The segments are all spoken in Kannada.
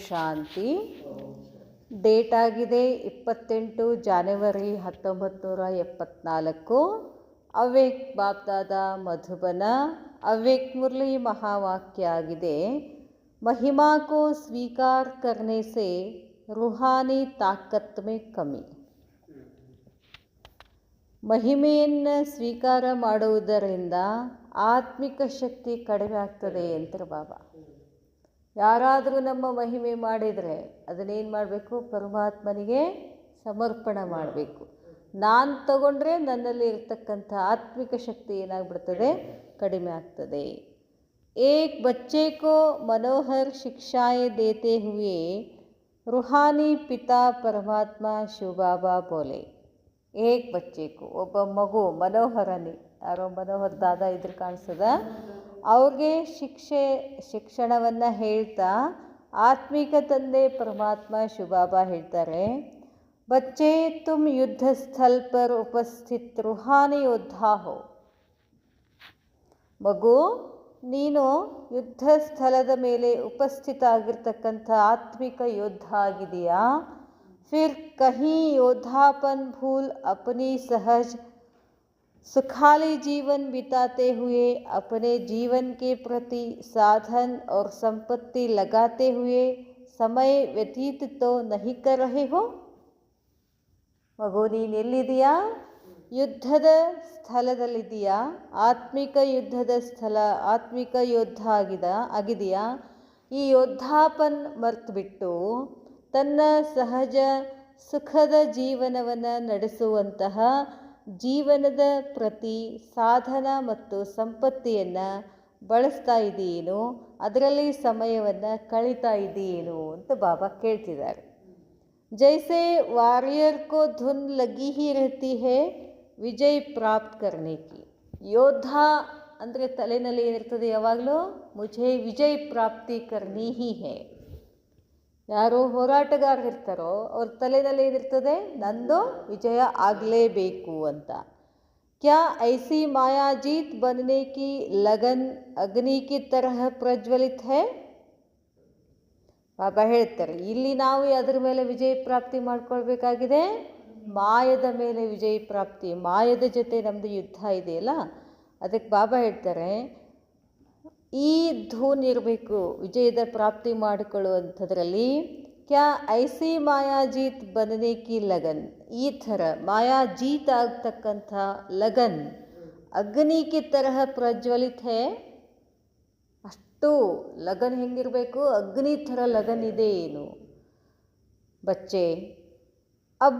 ಶಾಂತಿ. ಡೇಟ್ ಆಗಿದೆ 28 ಜಾನ್ವರಿ 1974. ಅವ್ಯಕ್ತ ಬಾಪ್ದಾದ ಮಧುಬನ. ಅವ್ಯಕ್ತ ಮುರಳಿ ಮಹಾವಾಕ್ಯ ಆಗಿದೆ, महिमा को स्वीकार करने से रूहानी ताकत में कमी. ಮಹಿಮೆಯನ್ನು ಸ್ವೀಕಾರ ಮಾಡುವುದರಿಂದ ಆತ್ಮಿಕ ಶಕ್ತಿ ಕಡಿಮೆ ಆಗ್ತದೆ ಅಂತಾರೆ ಬಾಬಾ. ಯಾರಾದರೂ ನಮ್ಮ ಮಹಿಮೆ ಮಾಡಿದರೆ ಅದನ್ನೇನು ಮಾಡಬೇಕು? ಪರಮಾತ್ಮನಿಗೆ ಸಮರ್ಪಣೆ ಮಾಡಬೇಕು. ನಾನು ತಗೊಂಡ್ರೆ ನನ್ನಲ್ಲಿ ಇರತಕ್ಕಂಥ ಆತ್ಮಿಕ ಶಕ್ತಿ ಏನಾಗ್ಬಿಡ್ತದೆ? ಕಡಿಮೆ ಆಗ್ತದೆ. एक बच्चे को मनोहर शिक्षाएं देते हुए रूहानी पिता परमात्मा शिव बाबा बोले. एक बच्चे को, ಒಬ್ಬ ಮಗು ಮನೋಹರನಿ, ಯಾರೋ ಮನೋಹರ್ ದಾದಾ ಇದ್ರ ಕಾಣಿಸ್ತದ, ಅವ್ರಿಗೆ ಶಿಕ್ಷಣವನ್ನು ಹೇಳ್ತಾ ಆತ್ಮಿಕ ತಂದೆ ಪರಮಾತ್ಮ ಶಿವ ಬಾಬಾ ಹೇಳ್ತಾರೆ, ಬಚ್ಚೆ ತುಮ್ ಯುದ್ಧ ಸ್ಥಳ ಪರ್ ಉಪಸ್ಥಿತ ರೂಹಾನಿ ಯೋದ್ಧಾ ಹೋ. ಮಗು, ನೀನು ಯುದ್ಧ ಸ್ಥಳದ ಮೇಲೆ ಉಪಸ್ಥಿತ ಆಗಿರ್ತಕ್ಕಂಥ ಆತ್ಮಿಕ ಯೋದ್ಧ ಆಗಿದೆಯಾ? फिर कहीं योद्धापन भूल अपनी सहज सुखाली जीवन बिताते हुए अपने जीवन के प्रति साधन और संपत्ति लगाते हुए समय व्यतीत तो नहीं कर रहे हो? ಮಗು, ನೀನು ಎಲ್ಲಿದೆಯಾ? ಯುದ್ಧದ ಸ್ಥಳದಲ್ಲಿದೆಯಾ? ಆತ್ಮಿಕ ಯುದ್ಧದ ಸ್ಥಳ, ಆತ್ಮಿಕ ಯೋದ್ಧ ಆಗಿದೆಯಾ? ಈ ಯೋದ್ಧಾಪನ್ ಮರೆತುಬಿಟ್ಟು ತನ್ನ ಸಹಜ ಸುಖದ ಜೀವನವನ್ನು ನಡೆಸುವಂತಹ ಜೀವನದ ಪ್ರತಿ ಸಾಧನ ಮತ್ತು ಸಂಪತ್ತಿಯನ್ನು ಬಳಸ್ತಾ ಇದೆಯೇನು? ಅದರಲ್ಲಿ ಸಮಯವನ್ನು ಕಳೀತಾ ಇದೆಯೇನು ಅಂತ ಬಾಬಾ ಕೇಳ್ತಿದ್ದಾರೆ. ಜೈಸೆ ವಾರಿಯರ್ ಕೋ ಧುನ್ ಲಗಿ ಹಿ ರಹತಿ ಹೇ ವಿಜಯ್ ಪ್ರಾಪ್ತ್ ಕರ್ನೆ ಕಿ. ಯೋದ್ಧ ಅಂದರೆ ತಲೆಯಲ್ಲಿ ಏನಿರ್ತದೆ ಯಾವಾಗಲೂ? ಮುझे ವಿಜಯ್ ಪ್ರಾಪ್ತಿ ಕರ್ನಿ ಹಿ ಹೇ. ಯಾರು ಹೋರಾಟಗಾರರಿರ್ತಾರೋ ಅವ್ರ ತಲೆಯಲ್ಲಿ ಏನಿರ್ತದೆ? ನಂದು ವಿಜಯ ಆಗಲೇಬೇಕು ಅಂತ. ಕ್ಯಾ ಐಸಿ ಮಾಯಾಜೀತ್ ಬನ್ನೆ ಕಿ ಲಗನ್ ಅಗ್ನಿ ಕಿ ತರಹ ಪ್ರಜ್ವಲಿತ್ ಹೇ? ಬಾಬಾ ಹೇಳ್ತಾರೆ, ಇಲ್ಲಿ ನಾವು ಅದರ ಮೇಲೆ ವಿಜಯ ಪ್ರಾಪ್ತಿ ಮಾಡ್ಕೊಳ್ಬೇಕಾಗಿದೆ. ಮಾಯದ ಮೇಲೆ ವಿಜಯ ಪ್ರಾಪ್ತಿ, ಮಾಯದ ಜೊತೆ ನಮ್ಮದು ಯುದ್ಧ ಇದೆಯಲ್ಲ, ಅದಕ್ಕೆ ಬಾಬಾ ಹೇಳ್ತಾರೆ ಈ ಧೂನ್ ಇರಬೇಕು ವಿಜಯದ ಪ್ರಾಪ್ತಿ ಮಾಡಿಕೊಳ್ಳುವಂಥದ್ರಲ್ಲಿ. ಕ್ಯಾ ಐಸಿ ಮಾಯಾಜೀತ್ ಬನ್ನೆ ಕಿ ಲಗನ್, ಈ ಥರ ಮಾಯಾಜೀತ್ ಆಗ್ತಕ್ಕಂಥ ಲಗನ್ ಅಗ್ನಿ ಕಿ ತರಹ ಪ್ರಜ್ವಲಿತ್ ಹೇ. ಅಷ್ಟು ಲಗನ್ ಹೆಂಗಿರಬೇಕು? ಅಗ್ನಿ ಥರ ಲಗನ್ ಇದೆ ಏನು? ಬಚ್ಚೆ, अब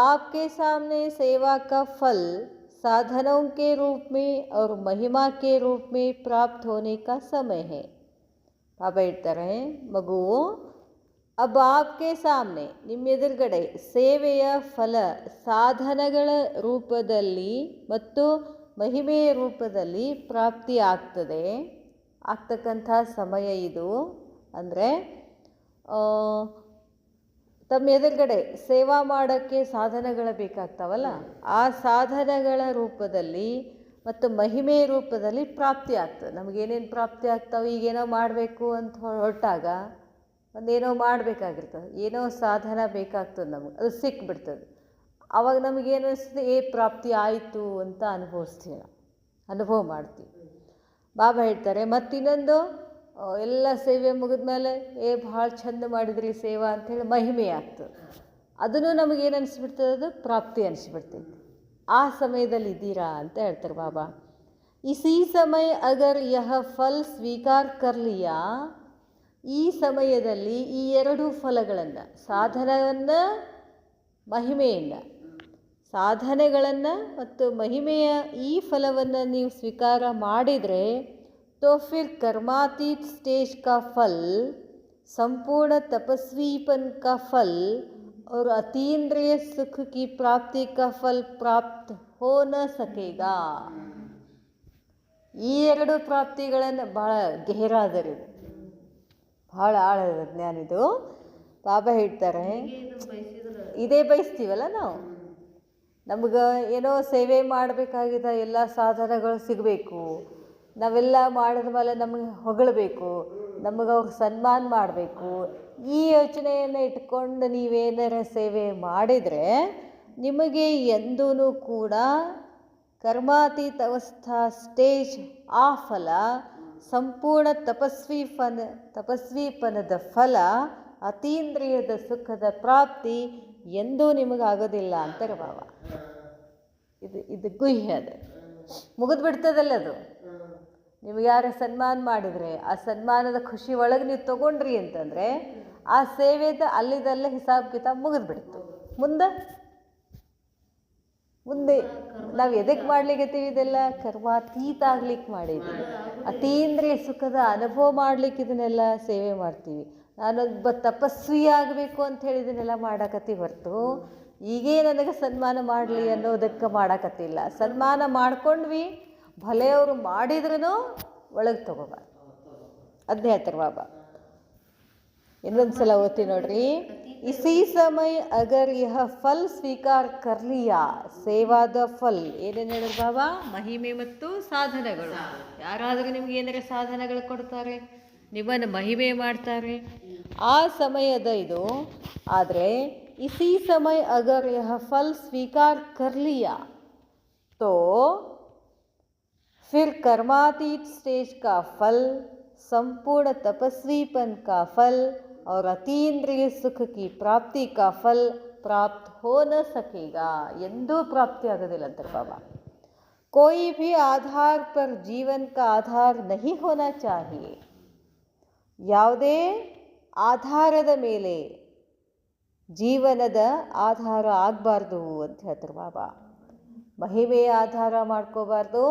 आपके सामने सेवा का फल साधनों के रूप में और महिमा के रूप में प्राप्त होने का समय है. ಬಾಬಾ ಹೇಳ್ತಾರೆ, ಮಗುವು, अब आपके सामने, ನಿಮ್ಮ ಎದುರುಗಡೆ ಸೇವೆಯ ಫಲ ಸಾಧನಗಳ ರೂಪದಲ್ಲಿ ಮತ್ತು ಮಹಿಮೆಯ ರೂಪದಲ್ಲಿ ಪ್ರಾಪ್ತಿ ಆಗ್ತಕ್ಕಂಥ ಸಮಯ ಇದು. ಅಂದರೆ ತಮ್ಮ ಎದುರುಗಡೆ ಸೇವಾ ಮಾಡೋಕ್ಕೆ ಸಾಧನಗಳು ಬೇಕಾಗ್ತಾವಲ್ಲ, ಆ ಸಾಧನಗಳ ರೂಪದಲ್ಲಿ ಮತ್ತು ಮಹಿಮೆಯ ರೂಪದಲ್ಲಿ ಪ್ರಾಪ್ತಿ ಆಗ್ತದೆ. ನಮಗೇನೇನು ಪ್ರಾಪ್ತಿ ಆಗ್ತಾವೆ? ಈಗೇನೋ ಮಾಡಬೇಕು ಅಂತ ಹೊರಟಾಗ ಒಂದೇನೋ ಮಾಡಬೇಕಾಗಿರ್ತದೆ, ಏನೋ ಸಾಧನ ಬೇಕಾಗ್ತದೆ, ನಮಗೆ ಅದು ಸಿಕ್ಬಿಡ್ತದೆ. ಆವಾಗ ನಮಗೇನು ಅನಿಸ್ತದೆ? ಪ್ರಾಪ್ತಿ ಆಯಿತು ಅಂತ ಅನುಭವ ಮಾಡ್ತೀವಿ. ಬಾಬಾ ಹೇಳ್ತಾರೆ, ಮತ್ತಿನ್ನೊಂದು, ಎಲ್ಲ ಸೇವೆ ಮುಗಿದ್ಮೇಲೆ ಭಾಳ ಚಂದ ಮಾಡಿದ್ರಿ ಸೇವಾ ಅಂಥೇಳಿ ಮಹಿಮೆ ಆಗ್ತದೆ. ಅದನ್ನು ನಮಗೇನು ಅನಿಸ್ಬಿಡ್ತದೆ? ಅದು ಪ್ರಾಪ್ತಿ ಅನಿಸ್ಬಿಡ್ತೈತಿ. ಆ ಸಮಯದಲ್ಲಿ ಇದ್ದೀರಾ ಅಂತ ಹೇಳ್ತಾರೆ ಬಾಬಾ. ಇಸಿ ಸಮಯ ಅಗರ್ ಯಹ ಫಲ್ ಸ್ವೀಕಾರ ಕರ್ಲಿಯಾ, ಈ ಸಮಯದಲ್ಲಿ ಈ ಎರಡು ಫಲಗಳನ್ನು, ಸಾಧನವನ್ನು ಮಹಿಮೆಯನ್ನು, ಸಾಧನೆಗಳನ್ನು ಮತ್ತು ಮಹಿಮೆಯ ಈ ಫಲವನ್ನು ನೀವು ಸ್ವೀಕಾರ ಮಾಡಿದರೆ, तो फिर कर्मातीत स्टेज का फल, संपूर्ण तपस्वीपन का फल और अतीन्द्रिय सुख की प्राप्ति का फल प्राप्त हो न सकेगा. ಈ ಎರಡು ಪ್ರಾಪ್ತಿಗಳನ್ನು ಭಾಳ ಗಹೀರಾದರಿದು, ಭಾಳ ಆಳದ ಜ್ಞಾನ ಇದು. ಬಾಬಾ ಹೇಳ್ತಾರೆ, ಇದೇ ಬಯಸ್ತೀವಲ್ಲ ನಾವು, ನಮ್ಗೆ ಏನೋ ಸೇವೆ ಮಾಡಬೇಕಾಗಿದ್ದ ಎಲ್ಲ ಸಾಧನಗಳು ಸಿಗಬೇಕು, ನಾವೆಲ್ಲ ಮಾಡಿದ ಮೇಲೆ ನಮಗೆ ಹೊಗಳಬೇಕು, ನಮಗೆ ಅವ್ರಿಗೆ ಸನ್ಮಾನ ಮಾಡಬೇಕು, ಈ ಯೋಚನೆಯನ್ನು ಇಟ್ಕೊಂಡು ನೀವೇನಾರ ಸೇವೆ ಮಾಡಿದರೆ ನಿಮಗೆ ಎಂದೂ ಕೂಡ ಕರ್ಮಾತೀತ ಅವಸ್ಥಾ ಸ್ಟೇಜ್ ಆ ಫಲ, ಸಂಪೂರ್ಣ ತಪಸ್ವಿಪನದ ಫಲ, ಅತೀಂದ್ರಿಯದ ಸುಖದ ಪ್ರಾಪ್ತಿ ಎಂದೂ ನಿಮಗಾಗೋದಿಲ್ಲ ಅಂತಾರೆ ಬಾಬಾ. ಇದು ಗುಹ್ಯ, ಅದು ಮುಗಿದು ಬಿಡ್ತದಲ್ಲ. ಅದು ನಿಮ್ಗೆ ಯಾರು ಸನ್ಮಾನ ಮಾಡಿದರೆ ಆ ಸನ್ಮಾನದ ಖುಷಿ ಒಳಗೆ ನೀವು ತೊಗೊಂಡ್ರಿ ಅಂತಂದರೆ ಆ ಸೇವೆದ ಅಲ್ಲಿದಲ್ಲೇ ಹಿಸಾಬ್ ಕಿತಾಬ್ ಮುಗಿದು ಬಿಡ್ತು. ಮುಂದೆ ನಾವು ಎದಕ್ಕೆ ಮಾಡ್ಲಿಕ್ಕತ್ತೀವಿ? ಇದೆಲ್ಲ ಕರ್ಮಾತೀತ ಆಗ್ಲಿಕ್ಕೆ ಮಾಡಿದ್ದೀವಿ. ಅತೀಂದ್ರಿಯ ಸುಖದ ಅನುಭವ ಮಾಡ್ಲಿಕ್ಕೆ ಇದನ್ನೆಲ್ಲ ಸೇವೆ ಮಾಡ್ತೀವಿ. ನಾನೊಬ್ಬ ತಪಸ್ವಿ ಆಗಬೇಕು ಅಂತ ಹೇಳಿದನ್ನೆಲ್ಲ ಮಾಡಕತ್ತೀವಿ ಹೊರತು ಈಗೇ ನನಗೆ ಸನ್ಮಾನ ಮಾಡಲಿ ಅನ್ನೋದಕ್ಕೆ ಮಾಡಕತ್ತಿಲ್ಲ. ಸನ್ಮಾನ ಮಾಡ್ಕೊಂಡ್ವಿ, ಭಲೆಯವರು ಮಾಡಿದ್ರೂ ಒಳಗೆ ತಗೋಬಾರ್ದು. ಅದನ್ನೇ ಹೇಳ್ತಾರೆ ಬಾಬಾ. ಇನ್ನೊಂದು ಸಲ ಓದ್ತಿ ನೋಡ್ರಿ. ಇಸಿ ಸಮಯ ಅಗರ್ ಯಹ ಫಲ್ ಸ್ವೀಕಾರ ಕರ್ಲಿಯಾ ಸೇವಾದ ಫಲ್. ಏನೇನು ಹೇಳಿದ್ರು ಬಾಬಾ? ಮಹಿಮೆ ಮತ್ತು ಸಾಧನಗಳು. ಯಾರಾದರೂ ನಿಮ್ಗೆ ಏನಾರ ಸಾಧನಗಳು ಕೊಡ್ತಾರೆ, ನಿಮ್ಮನ್ನು ಮಹಿಮೆ ಮಾಡ್ತಾರೆ, ಆ ಸಮಯದ ಇದು. ಆದರೆ ಇಸಿ ಸಮಯ ಅಗರ್ ಯಹ ಫಲ್ ಸ್ವೀಕಾರ ಕರ್ಲಿಯಾ तो फिर कर्मातीत स्टेज का फल, संपूर्ण तपस्वीपन का फल और अतीन्द्रिय सुख की प्राप्ति का फल प्राप्त हो न सकेगा. ಎಂದೂ ಪ್ರಾಪ್ತಿ ಆಗೋದಿಲ್ಲ ಅಂತಾರೆ ಬಾಬಾ. कोई भी आधार पर जीवन का आधार नहीं होना चाहिए. ಯಾವುದೇ ಆಧಾರದ ಮೇಲೆ ಜೀವನದ ಆಧಾರ ಆಗಬಾರ್ದು ಅಂತ ಹೇಳ್ತಾರೆ ಬಾಬಾ. ಮಹಿಮೆಯ ಆಧಾರ ಮಾಡ್ಕೋಬಾರ್ದು,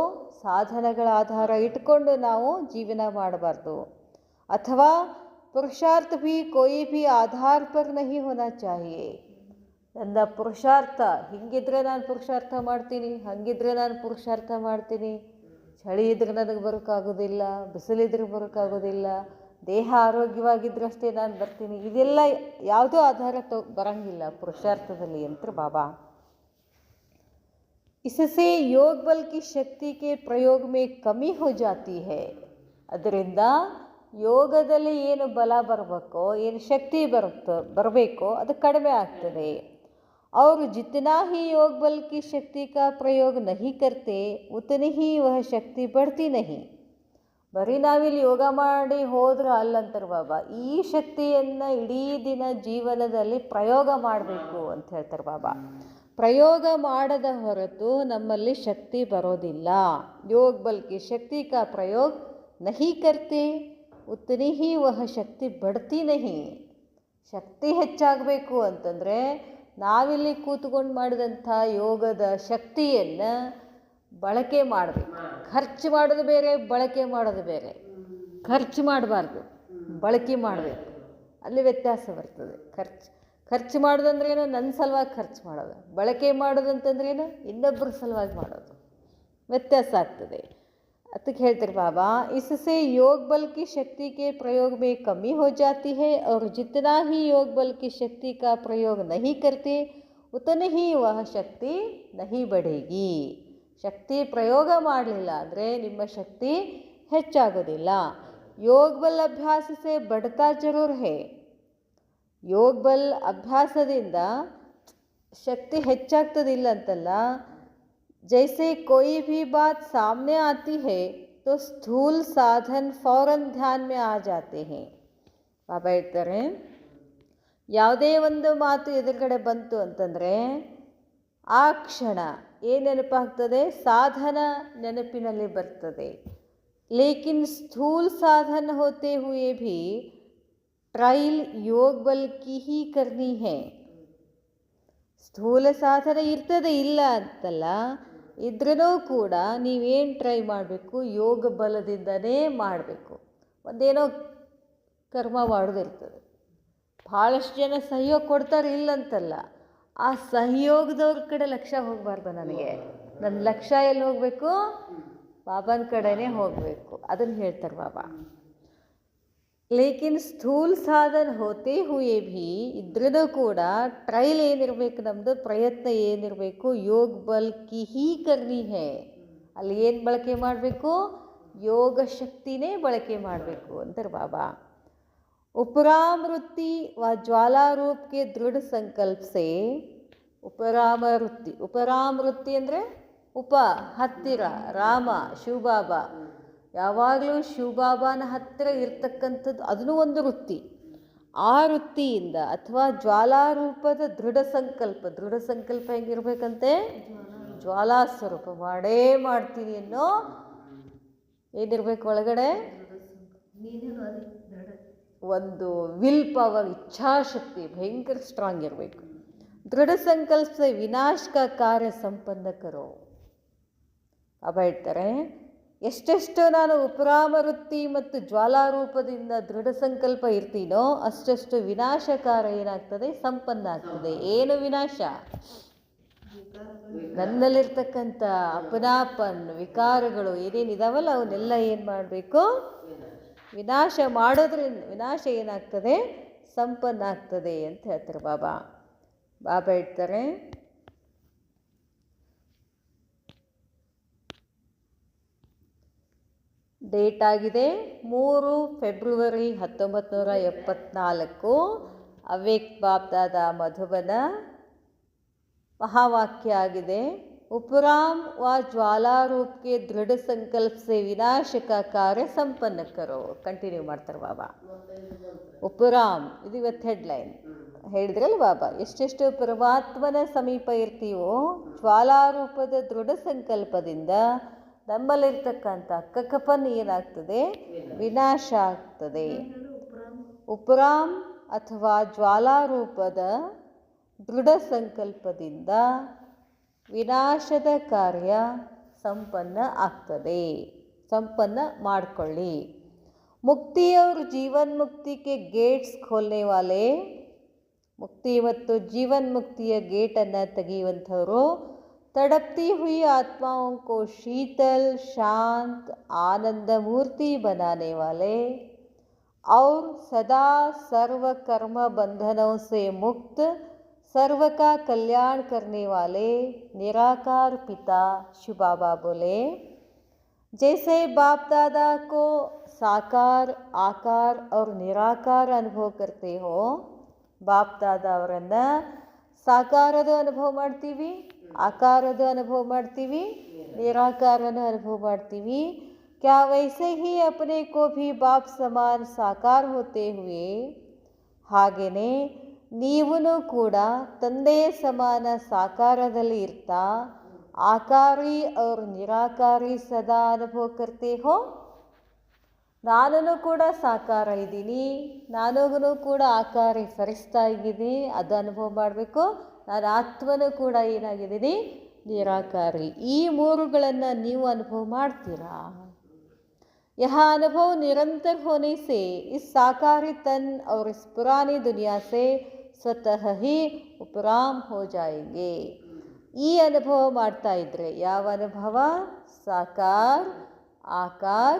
ಸಾಧನಗಳ ಆಧಾರ ಇಟ್ಕೊಂಡು ನಾವು ಜೀವನ ಮಾಡಬಾರ್ದು. ಅಥವಾ ಪುರುಷಾರ್ಥ ಭೀ ಕೋಯಿ ಭೀ ಆಧಾರ ಪರ್ ನಹಿ ಹೋನಾ ಚಾಹಿಯೇ. ನನ್ನ ಪುರುಷಾರ್ಥ ಹಿಂಗಿದ್ರೆ ನಾನು ಪುರುಷಾರ್ಥ ಮಾಡ್ತೀನಿ, ಹಾಗಿದ್ರೆ ನಾನು ಪುರುಷಾರ್ಥ ಮಾಡ್ತೀನಿ. ಚಳಿ ಇದ್ರೆ ನನಗೆ ಬರೋಕ್ಕಾಗೋದಿಲ್ಲ, ಬಿಸಿಲಿದ್ರೆ ಬರೋಕ್ಕಾಗೋದಿಲ್ಲ, ದೇಹ ಆರೋಗ್ಯವಾಗಿದ್ದರಷ್ಟೇ ನಾನು ಬರ್ತೀನಿ. ಇದೆಲ್ಲ ಯಾವುದೋ ಆಧಾರ ಬರೋಂಗಿಲ್ಲ ಪುರುಷಾರ್ಥದಲ್ಲಿ ಅಂತ ಬಾಬಾ. इससे योग बल की शक्ति के प्रयोग में कमी हो जाती है. ಅದರಿಂದ ಯೋಗದಲ್ಲಿ ಏನು ಬಲ ಬರಬೇಕೋ, ಏನು ಶಕ್ತಿ ಬರಬೇಕೋ ಅದು ಕಡಿಮೆ ಆಗ್ತದೆ. और जितना ही योग बल की शक्ति का प्रयोग नहीं करते उतनी ही वह शक्ति बढ़ती नहीं. ಬರೀ ನಾವಿಲ್ಲಿ ಯೋಗ ಮಾಡಿ ಹೋದ್ರೆ ಅಲ್ಲಂತಾರೆ ಬಾಬಾ. ಈ ಶಕ್ತಿಯನ್ನು ಇಡೀ ದಿನ ಜೀವನದಲ್ಲಿ ಪ್ರಯೋಗ ಮಾಡಬೇಕು ಅಂತ ಹೇಳ್ತಾರೆ ಬಾಬಾ. ಪ್ರಯೋಗ ಮಾಡದ ಹೊರತು ನಮ್ಮಲ್ಲಿ ಶಕ್ತಿ ಬರೋದಿಲ್ಲ. ಯೋಗ ಬಲ್ ಕಿ ಶಕ್ತಿ ಕಾ ಪ್ರಯೋಗ ನಹಿ ಕರ್ತೆ ಉತ್ತನಿ ಹಿ ವಹ ಶಕ್ತಿ ಬಡ್ತಿ ನಹಿ. ಶಕ್ತಿ ಹೆಚ್ಚಾಗಬೇಕು ಅಂತಂದರೆ ನಾವಿಲ್ಲಿ ಕೂತ್ಕೊಂಡು ಮಾಡಿದಂಥ ಯೋಗದ ಶಕ್ತಿಯನ್ನು ಬಳಕೆ ಮಾಡಬೇಕು. ಖರ್ಚು ಮಾಡೋದು ಬೇರೆ, ಬಳಕೆ ಮಾಡೋದು ಬೇರೆ. ಖರ್ಚು ಮಾಡಬಾರ್ದು, ಬಳಕೆ ಮಾಡಬೇಕು. ಅಲ್ಲಿ ವ್ಯತ್ಯಾಸ ಬರ್ತದೆ. ಖರ್ಚು ಮಾಡೋದಂದ್ರೇನು? ನನ್ನ ಸಲುವಾಗಿ ಖರ್ಚು ಮಾಡೋದು. ಬಳಕೆ ಮಾಡೋದಂತಂದ್ರೇನು? ಇನ್ನೊಬ್ಬರ ಸಲುವಾಗಿ ಮಾಡೋದು. ವ್ಯತ್ಯಾಸ ಆಗ್ತದೆ. ಅದಕ್ಕೆ ಹೇಳ್ತಾರೆ ಬಾಬಾ, इससे योग बल की शक्ति के प्रयोग में कमी हो जाती है और जितना ही योग बल की शक्ति का प्रयोग नहीं करते उतनी ही वह शक्ति नहीं बढ़ेगी. ಶಕ್ತಿ ಪ್ರಯೋಗ ಮಾಡಲಿಲ್ಲ ಅಂದರೆ ನಿಮ್ಮ ಶಕ್ತಿ ಹೆಚ್ಚಾಗೋದಿಲ್ಲ. ಯೋಗ ಬಲ್ ಅಭ್ಯಾಸ ಸೆ ಬಡ್ತಾ ಜರೂರ್ ಹೇ. ಯೋಗ ಬಲ್ ಅಭ್ಯಾಸದಿಂದ ಶಕ್ತಿ ಹೆಚ್ಚಾಗ್ತದಿಲ್ಲ ಅಂತಲ್ಲ. जैसे कोई भी बात सामने आती है तो स्थूल साधन फौरन ध्यान में आ जाते हैं. ಬಾಬಾ ಹೇಳ್ತಾರೆ, ಯಾವುದೇ ಒಂದು ಮಾತು ಎದುರುಗಡೆ ಬಂತು ಅಂತಂದರೆ ಆ ಕ್ಷಣ ಏನು ನೆನಪಾಗ್ತದೆ? ಸಾಧನ ನೆನಪಿನಲ್ಲಿ ಬರ್ತದೆ. ಲೇಕಿನ್ ಸ್ಥೂಲ್ ಸಾಧನ ಹೋತೆ ಹುಯೇ ಭೀ ಟ್ರೈಲ್ ಯೋಗ ಬಲ್ ಕಿ ಹಿ ಕರ್ನಿ ಹೇ. ಸ್ಥೂಲ ಸಾಧನ ಇರ್ತದೆ, ಇಲ್ಲ ಅಂತಲ್ಲ. ಇದ್ರೂ ಕೂಡ ನೀವೇನು ಟ್ರೈ ಮಾಡಬೇಕು? ಯೋಗ ಬಲದಿಂದನೇ ಮಾಡಬೇಕು. ಒಂದೇನೋ ಕರ್ಮ ಮಾಡೋದಿರ್ತದೆ. ಭಾಳಷ್ಟು ಜನ ಸಹಯೋಗ ಕೊಡ್ತಾರೆ, ಇಲ್ಲಂತಲ್ಲ. ಆ ಸಹಯೋಗದವ್ರ ಕಡೆ ಲಕ್ಷ್ಯ ಹೋಗಬಾರ್ದು. ನನ್ನ ಲಕ್ಷ್ಯ ಎಲ್ಲಿ ಹೋಗಬೇಕು? ಬಾಬಾನ ಕಡೆನೇ ಹೋಗಬೇಕು. ಅದನ್ನು ಹೇಳ್ತಾರೆ ಬಾಬಾ. ಲೇಕಿನ್ ಸ್ಥೂಲ್ ಸಾಧನ ಹೋತೆ ಹುಯೇ ಭೀ ಇದ್ರೂ ಕೂಡ ಟ್ರೈಲ್ ಏನಿರಬೇಕು? ನಮ್ಮದು ಪ್ರಯತ್ನ ಏನಿರಬೇಕು? ಯೋಗ ಬಲ್ ಕಿ ಹಿ ಕರ್ನಿ ಹೇ. ಅಲ್ಲಿ ಏನು ಬಳಕೆ ಮಾಡಬೇಕು? ಯೋಗ ಶಕ್ತಿನೇ ಬಳಕೆ ಮಾಡಬೇಕು ಅಂತಾರೆ ಬಾಬಾ. उपराम वृत्ति व ज्वाला रूप के दृढ़ संकल्प से उपराम वृत्ति. उपರಾಮ ವೃತ್ತಿ ಅಂದರೆ ಉಪ ಹತ್ತಿರ, ರಾಮ ಶಿವಬಾಬಾ, ಯಾವಾಗಲೂ ಶಿವಬಾಬಾನ ಹತ್ತಿರ ಇರ್ತಕ್ಕಂಥದ್ದು, ಅದನ್ನು ಒಂದು ವೃತ್ತಿ. ಆ ವೃತ್ತಿಯಿಂದ ಅಥವಾ ಜ್ವಾಲಾರೂಪದ ದೃಢ ಸಂಕಲ್ಪ ಹೆಂಗಿರ್ಬೇಕಂತೆ? ಜ್ವಾಲಾ ಸ್ವರೂಪ ಮಾಡೇ ಮಾಡ್ತೀನಿ ಅನ್ನೋ ಏನಿರ್ಬೇಕು ಒಳಗಡೆ? ಒಂದು ವಿಲ್ ಪವರ್, ಇಚ್ಛಾಶಕ್ತಿ ಭಯಂಕರ ಸ್ಟ್ರಾಂಗ್ ಇರಬೇಕು. ದೃಢ ಸಂಕಲ್ಪ ಸೆ ವಿನಾಶ ಕಾ ಕಾರ್ಯ ಸಂಪನ್ನ ಕರೋ. ಬಾಬಾ ಹೇಳ್ತಾರೆ, ಎಷ್ಟೆಷ್ಟು ನಾನು ಉಪರಾಮ ವೃತ್ತಿ ಮತ್ತು ಜ್ವಾಲಾರೂಪದಿಂದ ದೃಢ ಸಂಕಲ್ಪ ಇರ್ತೀನೋ ಅಷ್ಟೆಷ್ಟು ವಿನಾಶಕಾರ ಏನಾಗ್ತದೆ? ಸಂಪನ್ನ ಆಗ್ತದೆ. ಏನು ವಿನಾಶ? ನನ್ನಲ್ಲಿರ್ತಕ್ಕಂಥ ಅಪನಾಪನ್ ವಿಕಾರಗಳು ಏನೇನಿದಾವಲ್ಲ ಅವನ್ನೆಲ್ಲ ಏನು ಮಾಡಬೇಕು? ವಿನಾಶ ಮಾಡೋದ್ರಿಂದ ವಿನಾಶ ಏನಾಗ್ತದೆ? ಸಂಪನ್ನ ಆಗ್ತದೆ ಅಂತ ಹೇಳ್ತಾರೆ ಬಾಬಾ. ಬಾಬಾ ಹೇಳ್ತಾರೆ, ಡೇಟ್ ಆಗಿದೆ 3 ಫೆಬ್ರವರಿ 1974. ಅವ್ಯಕ್ತ ಬಾಪ್ ದಾದಾ ಮಧುಬನ. ಮಹಾವಾಕ್ಯ ಆಗಿದೆ, उपराम व ज्वालारूप के दृढ़ संकल्प से विनाश का कार्य संपन्न करो. ಕಂಟಿನ್ಯೂ ಮಾಡ್ತಾರೆ ಬಾಬಾ. ಉಪರಾಮ್ ಇದು ಇವತ್ತು ಹೆಡ್ಲೈನ್ ಹೇಳಿದ್ರಲ್ಲ ಬಾಬಾ. ಎಷ್ಟೆಷ್ಟು ಪರಮಾತ್ಮನ ಸಮೀಪ ಇರ್ತೀವೋ ಜ್ವಾಲಾರೂಪದ ದೃಢ ಸಂಕಲ್ಪದಿಂದ ನಮ್ಮಲ್ಲಿರ್ತಕ್ಕಂಥ ಕಕಪನ್ ಏನಾಗ್ತದೆ? ವಿನಾಶ ಆಗ್ತದೆ. ಉಪರಾಮ್ ಅಥವಾ ಜ್ವಾಲಾರೂಪದ ದೃಢ ಸಂಕಲ್ಪದಿಂದ ವಿನಾಶದ ಕಾರ್ಯ ಸಂಪನ್ನ ಆಗ್ತದೆ. ಸಂಪನ್ನ ಮಾಡಿಕೊಳ್ಳಿ. ಮುಕ್ತಿ और जीवन मुक्ति के गेट्स खोलने वाले, ಮುಕ್ತಿ ಮತ್ತು ಜೀವನ್ ಮುಕ್ತಿಯ ಗೇಟನ್ನು ತೆಗೆಯುವಂಥವರು तड़पती हुई आत्माओं को शीतल शांत आनंद मूर्ति बनाने वाले और सदा सर्व कर्म बंधनों से मुक्त सर्व का कल्याण करने वाले निराकार पिता शिव बाबा बोले, जैसे बाप दादा को साकार आकार और निराकार अनुभव करते हो, बाप दादा ಅವರನ್ನು ಸಾಕಾರದ ಅನುಭವ ಮಾಡ್ತೀವಿ, ಆಕಾರದ ಅನುಭವ ಮಾಡ್ತೀವಿ, ನಿರಾಕಾರನ ಅನುಭವ ಮಾಡ್ತೀವಿ. क्या वैसे ही अपने को भी बाप समान साकार होते हुए ಹಾಗೆಯೇ ನೀವೂ ಕೂಡ ತಂದೆಯ ಸಮಾನ ಸಾಕಾರದಲ್ಲಿ ಇರ್ತಾ ಆಕಾರಿ और ನಿರಾಕಾರಿ ಸದಾ ಅನುಭವ करते हो. ನಾನು ಕೂಡ ಸಾಕಾರ ಇದ್ದೀನಿ, ನಾನೂ ಕೂಡ ಆಕಾರಿ ಫರಿಸ್ತಾ ಇದ್ದೀನಿ, ಅದು ಅನುಭವ ಮಾಡಬೇಕು. ನಾನು ಆತ್ಮನೂ ಕೂಡ ಏನಾಗಿದ್ದೀನಿ? ನಿರಾಕಾರಿ. ಈ ಮೂರುಗಳನ್ನು ನೀವು ಅನುಭವ ಮಾಡ್ತೀರಾ? यह अनुभव निरंतर होने से इस साकारी तन और इस पुरानी दुनिया से स्वतः ही उपराम हो जाएंगे. ಈ ಅನುಭವ ಮಾಡ್ತಾ ಇದ್ರೆ, ಯಾವ ಅನುಭವ? ಸಾಕಾರ ಆಕಾರ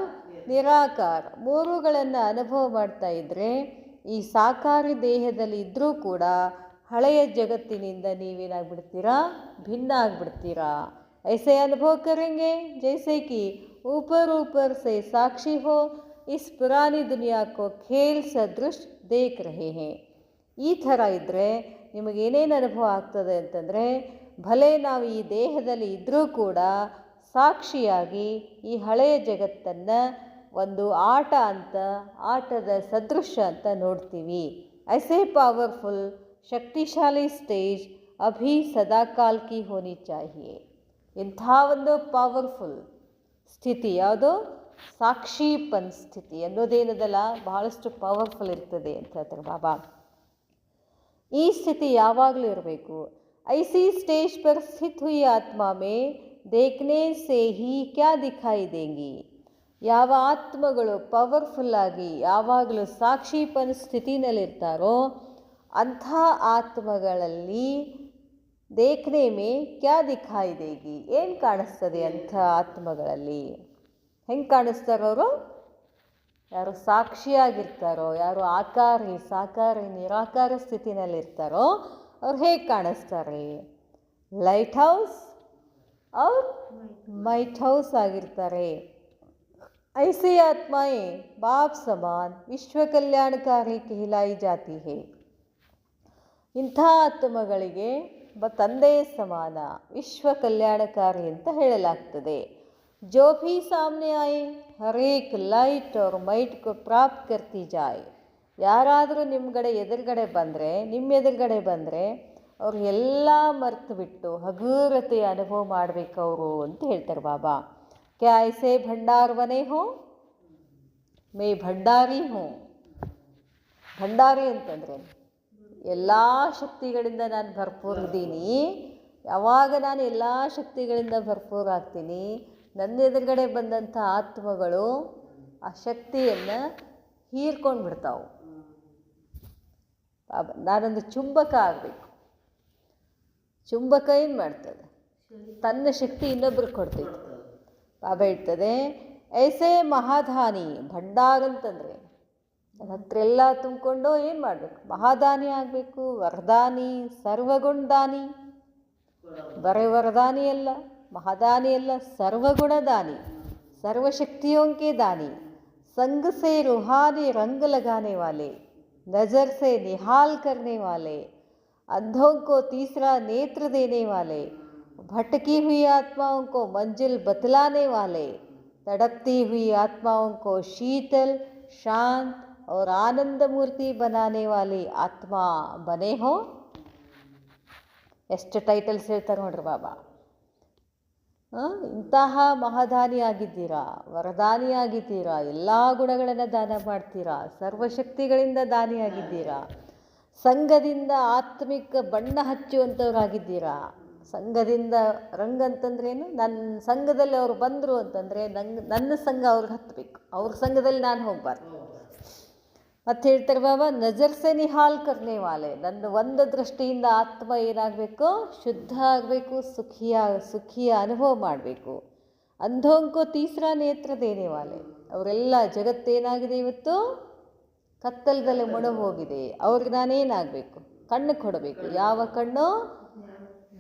ನಿರಾಕಾರ ಮೂರುಗಳನ್ನು ಅನುಭವ ಮಾಡ್ತಾ ಇದ್ದರೆ ಈ ಸಾಕಾರಿ ದೇಹದಲ್ಲಿ ಇದ್ದರೂ ಕೂಡ ಹಳೆಯ ಜಗತ್ತಿನಿಂದ ನೀವೇನಾಗ್ಬಿಡ್ತೀರಾ? ಭಿನ್ನ ಆಗಿಬಿಡ್ತೀರಾ. ऐसे अनुभव करेंगे जैसे कि ऊपर से साक्षी हो इस पुरानी दुनिया को खेल सदृश देख रहे हैं. ಈ ಥರ ಇದ್ದರೆ ನಿಮಗೇನೇನು ಅನುಭವ ಆಗ್ತದೆ ಅಂತಂದರೆ, ಭಲೆ ನಾವು ಈ ದೇಹದಲ್ಲಿ ಇದ್ದರೂ ಕೂಡ ಸಾಕ್ಷಿಯಾಗಿ ಈ ಹಳೆಯ ಜಗತ್ತನ್ನು ಒಂದು ಆಟ ಅಂತ, ಆಟದ ಸದೃಶ ಅಂತ ನೋಡ್ತೀವಿ. ಐಸೇ ಪವರ್ಫುಲ್ ಶಕ್ತಿಶಾಲಿ ಸ್ಟೇಜ್ ಅಭಿ ಸದಾಕಾಲ್ ಕಿ ಹೋನಿ ಚಾಹಿಯೆ. ಇಂಥ ಒಂದು ಪವರ್ಫುಲ್ ಸ್ಥಿತಿ ಯಾವುದು? ಸಾಕ್ಷಿಪನ್ ಸ್ಥಿತಿ ಅನ್ನೋದೇನದಲ್ಲ, ಬಹಳಷ್ಟು ಪವರ್ಫುಲ್ ಇರ್ತದೆ ಅಂತ ಹೇಳ್ತಾರೆ ಬಾಬಾ. ಈ ಸ್ಥಿತಿ ಯಾವಾಗಲೂ ಇರಬೇಕು. ಐಸಿ ಸ್ಟೇಜ್ ಪರ್ ಸ್ಥಿತ್ ಹುಯಿ ಆತ್ಮ ಮೇ ದೇಖ್ನೆ ಸೇ ಹಿ ಕ್ಯಾ ದಿಖಾಯಿ ದೇಂಗಿ. ಯಾವ ಆತ್ಮಗಳು ಪವರ್ಫುಲ್ಲಾಗಿ ಯಾವಾಗಲೂ ಸಾಕ್ಷಿಪನ್ ಸ್ಥಿತಿನಲ್ಲಿರ್ತಾರೋ ಅಂಥ ಆತ್ಮಗಳಲ್ಲಿ ದೇಖ್ನೆ ಮೇ ಕ್ಯಾ ದಿಖಾಯಿ ದೇಗಿ, ಏನು ಕಾಣಿಸ್ತದೆ ಅಂಥ ಆತ್ಮಗಳಲ್ಲಿ? ಹೆಂಗೆ ಕಾಣಿಸ್ತಾರವರು? ಯಾರು ಸಾಕ್ಷಿಯಾಗಿರ್ತಾರೋ, ಯಾರು ಆಕಾರಿ ಸಾಕಾರಿ ನಿರಾಕಾರ ಸ್ಥಿತಿನಲ್ಲಿರ್ತಾರೋ ಅವ್ರು ಹೇಗೆ ಕಾಣಿಸ್ತಾರೆ? ಲೈಟ್ ಹೌಸ್ ಅವ್ರು ಮೈಟ್ ಹೌಸ್ ಆಗಿರ್ತಾರೆ. ऐसी आत्माएं बाप समान विश्व कल्याणकारी कहलाई जाती है. ಇಂಥ ಆತ್ಮಗಳಿಗೆ ತಂದೆ ಸಮಾನ ವಿಶ್ವ ಕಲ್ಯಾಣಕಾರಿ ಅಂತ ಹೇಳಲಾಗ್ತದೆ. जो भी सामने आए हर एक लाइट और माइट को प्राप्त करती जाए. ಯಾರಾದರೂ ಎದುರುಗಡೆ ಬಂದರೆ ಅವ್ರು ಎಲ್ಲ ಮರೆತು ಬಿಟ್ಟು ಹಗುರತೆ ಅನುಭವ ಮಾಡಬೇಕು ಅವರು ಅಂತ ಹೇಳ್ತಾರೆ ಬಾಬಾ. ಕ್ಯಾ ಐಸೆ ಭಂಡಾರ್ ಬನೆ ಹೋ, ಮೇ ಭಂಡಾರಿ ಹೋ. ಭಂಡಾರಿ ಅಂತಂದರೆ ಎಲ್ಲ ಶಕ್ತಿಗಳಿಂದ ನಾನು ಭರ್ಪೂರಿದ್ದೀನಿ. ಯಾವಾಗ ನಾನು ಎಲ್ಲ ಶಕ್ತಿಗಳಿಂದ ಭರ್ಪೂರಾಗ್ತೀನಿ, ನನ್ನ ಎದುರುಗಡೆ ಬಂದಂಥ ಆತ್ಮಗಳು ಆ ಶಕ್ತಿಯನ್ನು ಹೀರ್ಕೊಂಡು ಬಿಡ್ತಾವೆ. ನಾನೊಂದು ಚುಂಬಕ ಆಗಬೇಕು. ಚುಂಬಕ ಏನು ಮಾಡ್ತದೆ, ತನ್ನ ಶಕ್ತಿ ಇನ್ನೊಬ್ರಿಗೆ ಕೊಡ್ತೈತೆ. ಬಾಬಾ ಹೇಳ್ತದೆ ಐಸೆ ಮಹಾದಾನಿ. ಭಂಡಾರ ಅಂತಂದರೆ ನನ್ನ ಹತ್ರ ಎಲ್ಲ ತುಂಬಿಕೊಂಡು ಏನು ಮಾಡಬೇಕು, ಮಹಾದಾನಿ ಆಗಬೇಕು. ವರದಾನಿ, ಸರ್ವಗುಣದಾನಿ. ಬರೇ ವರದಾನಿ ಅಲ್ಲ, महादानी अल्ला, सर्वगुणदानी, सर्वशक्तियों के दानी, संग से रूहानी रंग लगाने वाले, नज़र से निहाल करने वाले, अंधों को तीसरा नेत्र देने वाले, भटकी हुई आत्माओं को मंजिल बतलाने वाले, तड़पती हुई आत्माओं को शीतल, शांत और आनंद मूर्ति बनाने वाली आत्मा बने हो. ಎಷ್ಟು ಟೈಟಲ್ಸ್ ಹೇಳ್ತಾರೆ ನೋಡ್ರಿ ಬಾಬಾ. ಇಂತಹ ಮಹಾದಾನಿಯಾಗಿದ್ದೀರಾ, ವರದಾನಿಯಾಗಿದ್ದೀರಾ, ಎಲ್ಲ ಗುಣಗಳನ್ನು ದಾನ ಮಾಡ್ತೀರಾ, ಸರ್ವಶಕ್ತಿಗಳಿಂದ ದಾನಿಯಾಗಿದ್ದೀರಾ, ಸಂಘದಿಂದ ಆತ್ಮಿಕ ಬಣ್ಣ ಹಚ್ಚುವಂಥವ್ರಾಗಿದ್ದೀರಾ. ಸಂಘದಿಂದ ರಂಗ್ ಅಂತಂದ್ರೇನು, ನನ್ನ ಸಂಘದಲ್ಲಿ ಅವ್ರು ಬಂದರು ಅಂತಂದರೆ ನನ್ನ ಸಂಘ ಅವ್ರಿಗೆ ಹತ್ತಬೇಕು, ಅವ್ರ ಸಂಘದಲ್ಲಿ ನಾನು ಹೋಗ್ಬಾರ್ದು. ಮತ್ತು ಹೇಳ್ತಾರೆ ಬಾಬಾ, ನಜರ್ ಸೆ ನಿಹಾಲ್ ಕರ್ನೆ ವಾಲೆ. ನನ್ನ ಒಂದು ದೃಷ್ಟಿಯಿಂದ ಆತ್ಮ ಏನಾಗಬೇಕು, ಶುದ್ಧ ಆಗಬೇಕು, ಸುಖಿಯ ಅನುಭವ ಮಾಡಬೇಕು. ಅಂಧೋಂಕೋ ತೀಸರಾ ನೇತ್ರ ದೇನೆ ವಾಲೆ. ಅವರೆಲ್ಲ ಜಗತ್ತೇನಾಗಿದೆ ಇವತ್ತು ಕತ್ತಲದಲ್ಲಿ ಮುಳುಗಿ ಹೋಗಿದೆ. ಅವ್ರಿಗೆ ನಾನೇನಾಗಬೇಕು, ಕಣ್ಣು ಕೊಡಬೇಕು. ಯಾವ ಕಣ್ಣು?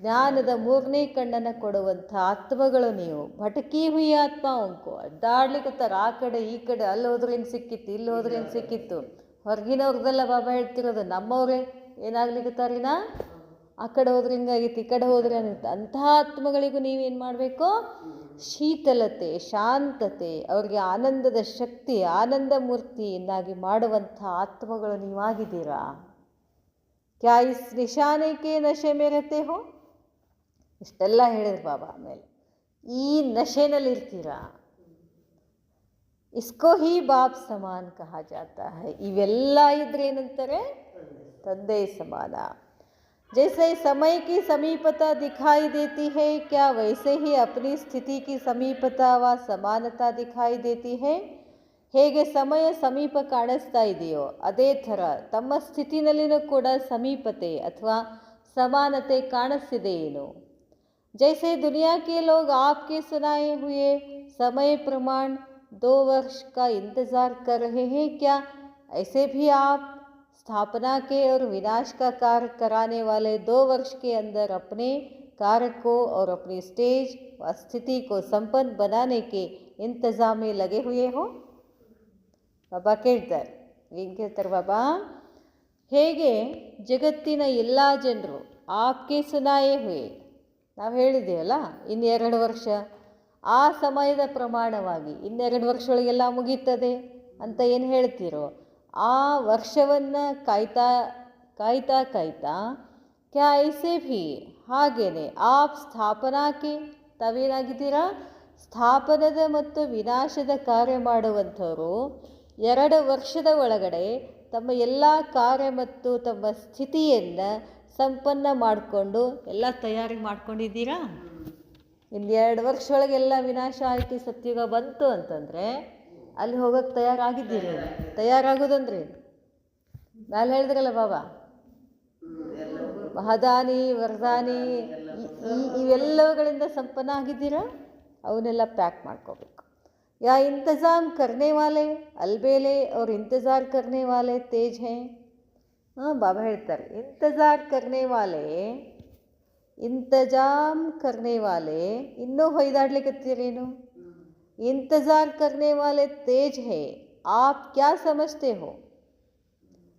ಜ್ಞಾನದ ಮೂರನೇ ಕಣ್ಣನ್ನು ಕೊಡುವಂಥ ಆತ್ಮಗಳು ನೀವು. ಭಟಕಿ ಹುಯಿ ಆತ್ಮ ಅಂಕು ಅಡ್ಡಾಡ್ಲಿಕ್ಕತ್ತಾರ, ಆ ಕಡೆ ಈ ಕಡೆ, ಅಲ್ಲಿ ಹೋದ್ರೆ ಹೆಂಗೆ ಸಿಕ್ಕಿತ್ತು, ಇಲ್ಲಿ ಹೋದ್ರೆ ಹೆಂಗೆ ಸಿಕ್ಕಿತ್ತು. ಹೊರಗಿನವ್ರದ್ದೆಲ್ಲ ಬಾಬಾ ಹೇಳ್ತಿರೋದು, ನಮ್ಮವ್ರೆ ಏನಾಗ್ಲಿಕ್ಕತ್ತಾರಿನ ಆ ಕಡೆ ಹೋದ್ರೆ ಹಿಂಗಾಗಿತ್ತು, ಈ ಕಡೆ ಹೋದ್ರೆ ಅನ್ನಿತ್ತು. ಅಂತಹ ಆತ್ಮಗಳಿಗೂ ನೀವೇನು ಮಾಡಬೇಕು, ಶೀತಲತೆ, ಶಾಂತತೆ, ಅವ್ರಿಗೆ ಆನಂದದ ಶಕ್ತಿ, ಆನಂದ ಮೂರ್ತಿಯನ್ನಾಗಿ ಮಾಡುವಂಥ ಆತ್ಮಗಳು ನೀವಾಗಿದ್ದೀರಾ. ಕ್ಯಾ ಇಸ್ ನಿಶಾನೆಗೆ ನಶೆ ಮೇರತೆ ಹೋ. ಇಷ್ಟೆಲ್ಲ ಹೇಳಿದ್ರು ಬಾಬಾ. ಆಮೇಲೆ ಈ ನಶೆನಲ್ಲಿರ್ತೀರಾ. ಇಸ್ಕೋ ಹಿ ಬಾಪ್ ಸಮಾನ್ ಕಹಾ ಜಾತಾ ಹೈ. ಇವೆಲ್ಲ ಇದ್ರೆ ಏನಂತಾರೆ, ತಂದೆ ಸಮಾನ. जैसे समय की समीपता दिखाई देती है, क्या वैसे ही अपनी स्थिति की समीपता व समानता दिखाई देती है. ಹೇಗೆ ಸಮಯ ಸಮೀಪ ಕಾಣಿಸ್ತಾ ಇದೆಯೋ ಅದೇ ಥರ ತಮ್ಮ ಸ್ಥಿತಿನಲ್ಲಿನೂ ಕೂಡ ಸಮೀಪತೆ ಅಥವಾ ಸಮಾನತೆ ಕಾಣಿಸ್ತಿದೆ ಏನು. जैसे दुनिया के लोग आपके सुनाए हुए समय प्रमाण 2 वर्ष का इंतज़ार कर रहे हैं, क्या ऐसे भी आप स्थापना के और विनाश का कार्य कराने वाले 2 वर्ष के अंदर अपने कार्य को और अपनी स्टेज व स्थिति को संपन्न बनाने के इंतज़ाम में लगे हुए हो. ಬಾಬಾ ಕೇಳ್ತಾರೆ, ಏನು ಕೇಳ್ತಾರೆ ಬಾಬಾ, ಹೇಗೆ ಜಗತ್ತಿನ ಎಲ್ಲ ಜನರು ಆಪ್ಕೆ ಸುನಾಯೇ ಹುಯೆ, ನಾವು ಹೇಳಿದ್ದೇವಲ್ಲ ಇನ್ನು 2 ವರ್ಷ, ಆ ಸಮಯದ ಪ್ರಮಾಣವಾಗಿ 2 ವರ್ಷದೊಳಗೆಲ್ಲ ಮುಗೀತದೆ ಅಂತ ಏನು ಹೇಳ್ತೀರೋ, ಆ ವರ್ಷವನ್ನು ಕಾಯ್ತಾ ಕಾಯ್ತಾ ಕಾಯ್ತಾ ಕ್ಯಾ ಐಸೆ ಭೀ ಹಾಗೇನೆ ಆಪ್ ಸ್ಥಾಪನಾಕ್ಕೆ ತಾವೇನಾಗಿದ್ದೀರಾ, ಸ್ಥಾಪನದ ಮತ್ತು ವಿನಾಶದ ಕಾರ್ಯ ಮಾಡುವಂಥವರು 2 ವರ್ಷದ ಒಳಗಡೆ ತಮ್ಮ ಎಲ್ಲ ಕಾರ್ಯ ಮತ್ತು ತಮ್ಮ ಸ್ಥಿತಿಯನ್ನು ಸಂಪನ್ನ ಮಾಡಿಕೊಂಡು ಎಲ್ಲ ತಯಾರಿ ಮಾಡ್ಕೊಂಡಿದ್ದೀರಾ. ಇನ್ನು 2 ವರ್ಷದೊಳಗೆಲ್ಲ ವಿನಾಶ ಆಯಿತು, ಸತ್ಯುಗ ಬಂತು ಅಂತಂದರೆ ಅಲ್ಲಿ ಹೋಗೋಕ್ಕೆ ತಯಾರಾಗಿದ್ದೀರಿ. ತಯಾರಾಗೋದಂದ್ರೆ ನಾನು ಹೇಳಿದ್ರಲ್ಲ ಬಾಬಾ, ಮಹಾದಾನಿ, ವರದಾನಿ ಇವೆಲ್ಲವುಗಳಿಂದ ಸಂಪನ್ನ ಆಗಿದ್ದೀರಾ. ಅವನ್ನೆಲ್ಲ ಪ್ಯಾಕ್ ಮಾಡ್ಕೋಬೇಕು. या इंतज़ाम करने वाले अलबेले और इंतज़ार करने वाले तेज हैं. बाबा ಹೇಳ್ತಾರೆ, ಇಂತಜಾಮ್ ಕರ್ನೆ ವಾಲೆ ಇನ್ನೂ ಹೊಯ್ದಾಡ್ಲಿಕ್ಕತ್ತೀರೇನು. इंतज़ार करने वाले तेज है, आप क्या समझते हो?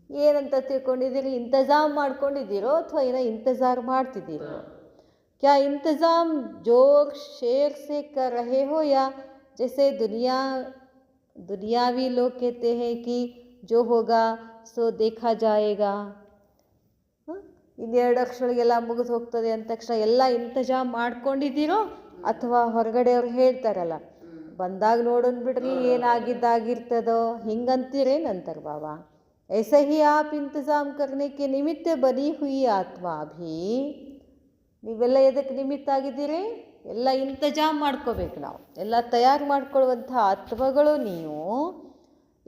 ಏನಂತ ತಿಳ್ಕೊಂಡಿದ್ದೀರಿ? ಇಂತಜಾಮ್ ಮಾಡ್ಕೊಂಡಿದ್ದೀರೋ ಅಥವಾ ಏನೋ ಇಂತಜಾರ್ ಮಾಡ್ತಿದ್ದೀರೋ? क्या इंतज़ाम जोर शेर से कर रहे हो, या जैसे दुनियावी लोग कहते हैं कि जो होगा सो देखा जाएगा, ಇನ್ನೆರಡು ಅಕ್ಷರಗಳಿಗೆಲ್ಲ ಮುಗಿದು ಹೋಗ್ತದೆ ಅಂದ ತಕ್ಷಣ ಎಲ್ಲ ಇಂತಜಾಮ್ ಮಾಡ್ಕೊಂಡಿದ್ದೀರೋ, ಅಥವಾ ಹೊರಗಡೆಯವ್ರು ಹೇಳ್ತಾರಲ್ಲ ಬಂದಾಗ ನೋಡೋಣ ಬಿಡ್ರಿ ಏನಾಗಿದ್ದಾಗಿರ್ತದೋ ಹಿಂಗಂತೀರೇನಂತಾರೆ ಬಾಬಾ. ऐसे ही आप इंतज़ाम करने के निमित्त बनी हुई आत्मा भी, ನೀವೆಲ್ಲ ಎದಕ್ಕೆ ನಿಮಿತ್ತ ಆಗಿದ್ದೀರಿ? ಎಲ್ಲ ಇಂತಜಾಮ್ ಮಾಡ್ಕೋಬೇಕು, ನಾವು ಎಲ್ಲ ತಯಾರು ಮಾಡ್ಕೊಳ್ಳುವಂಥ ಆತ್ಮಗಳು ನೀವು.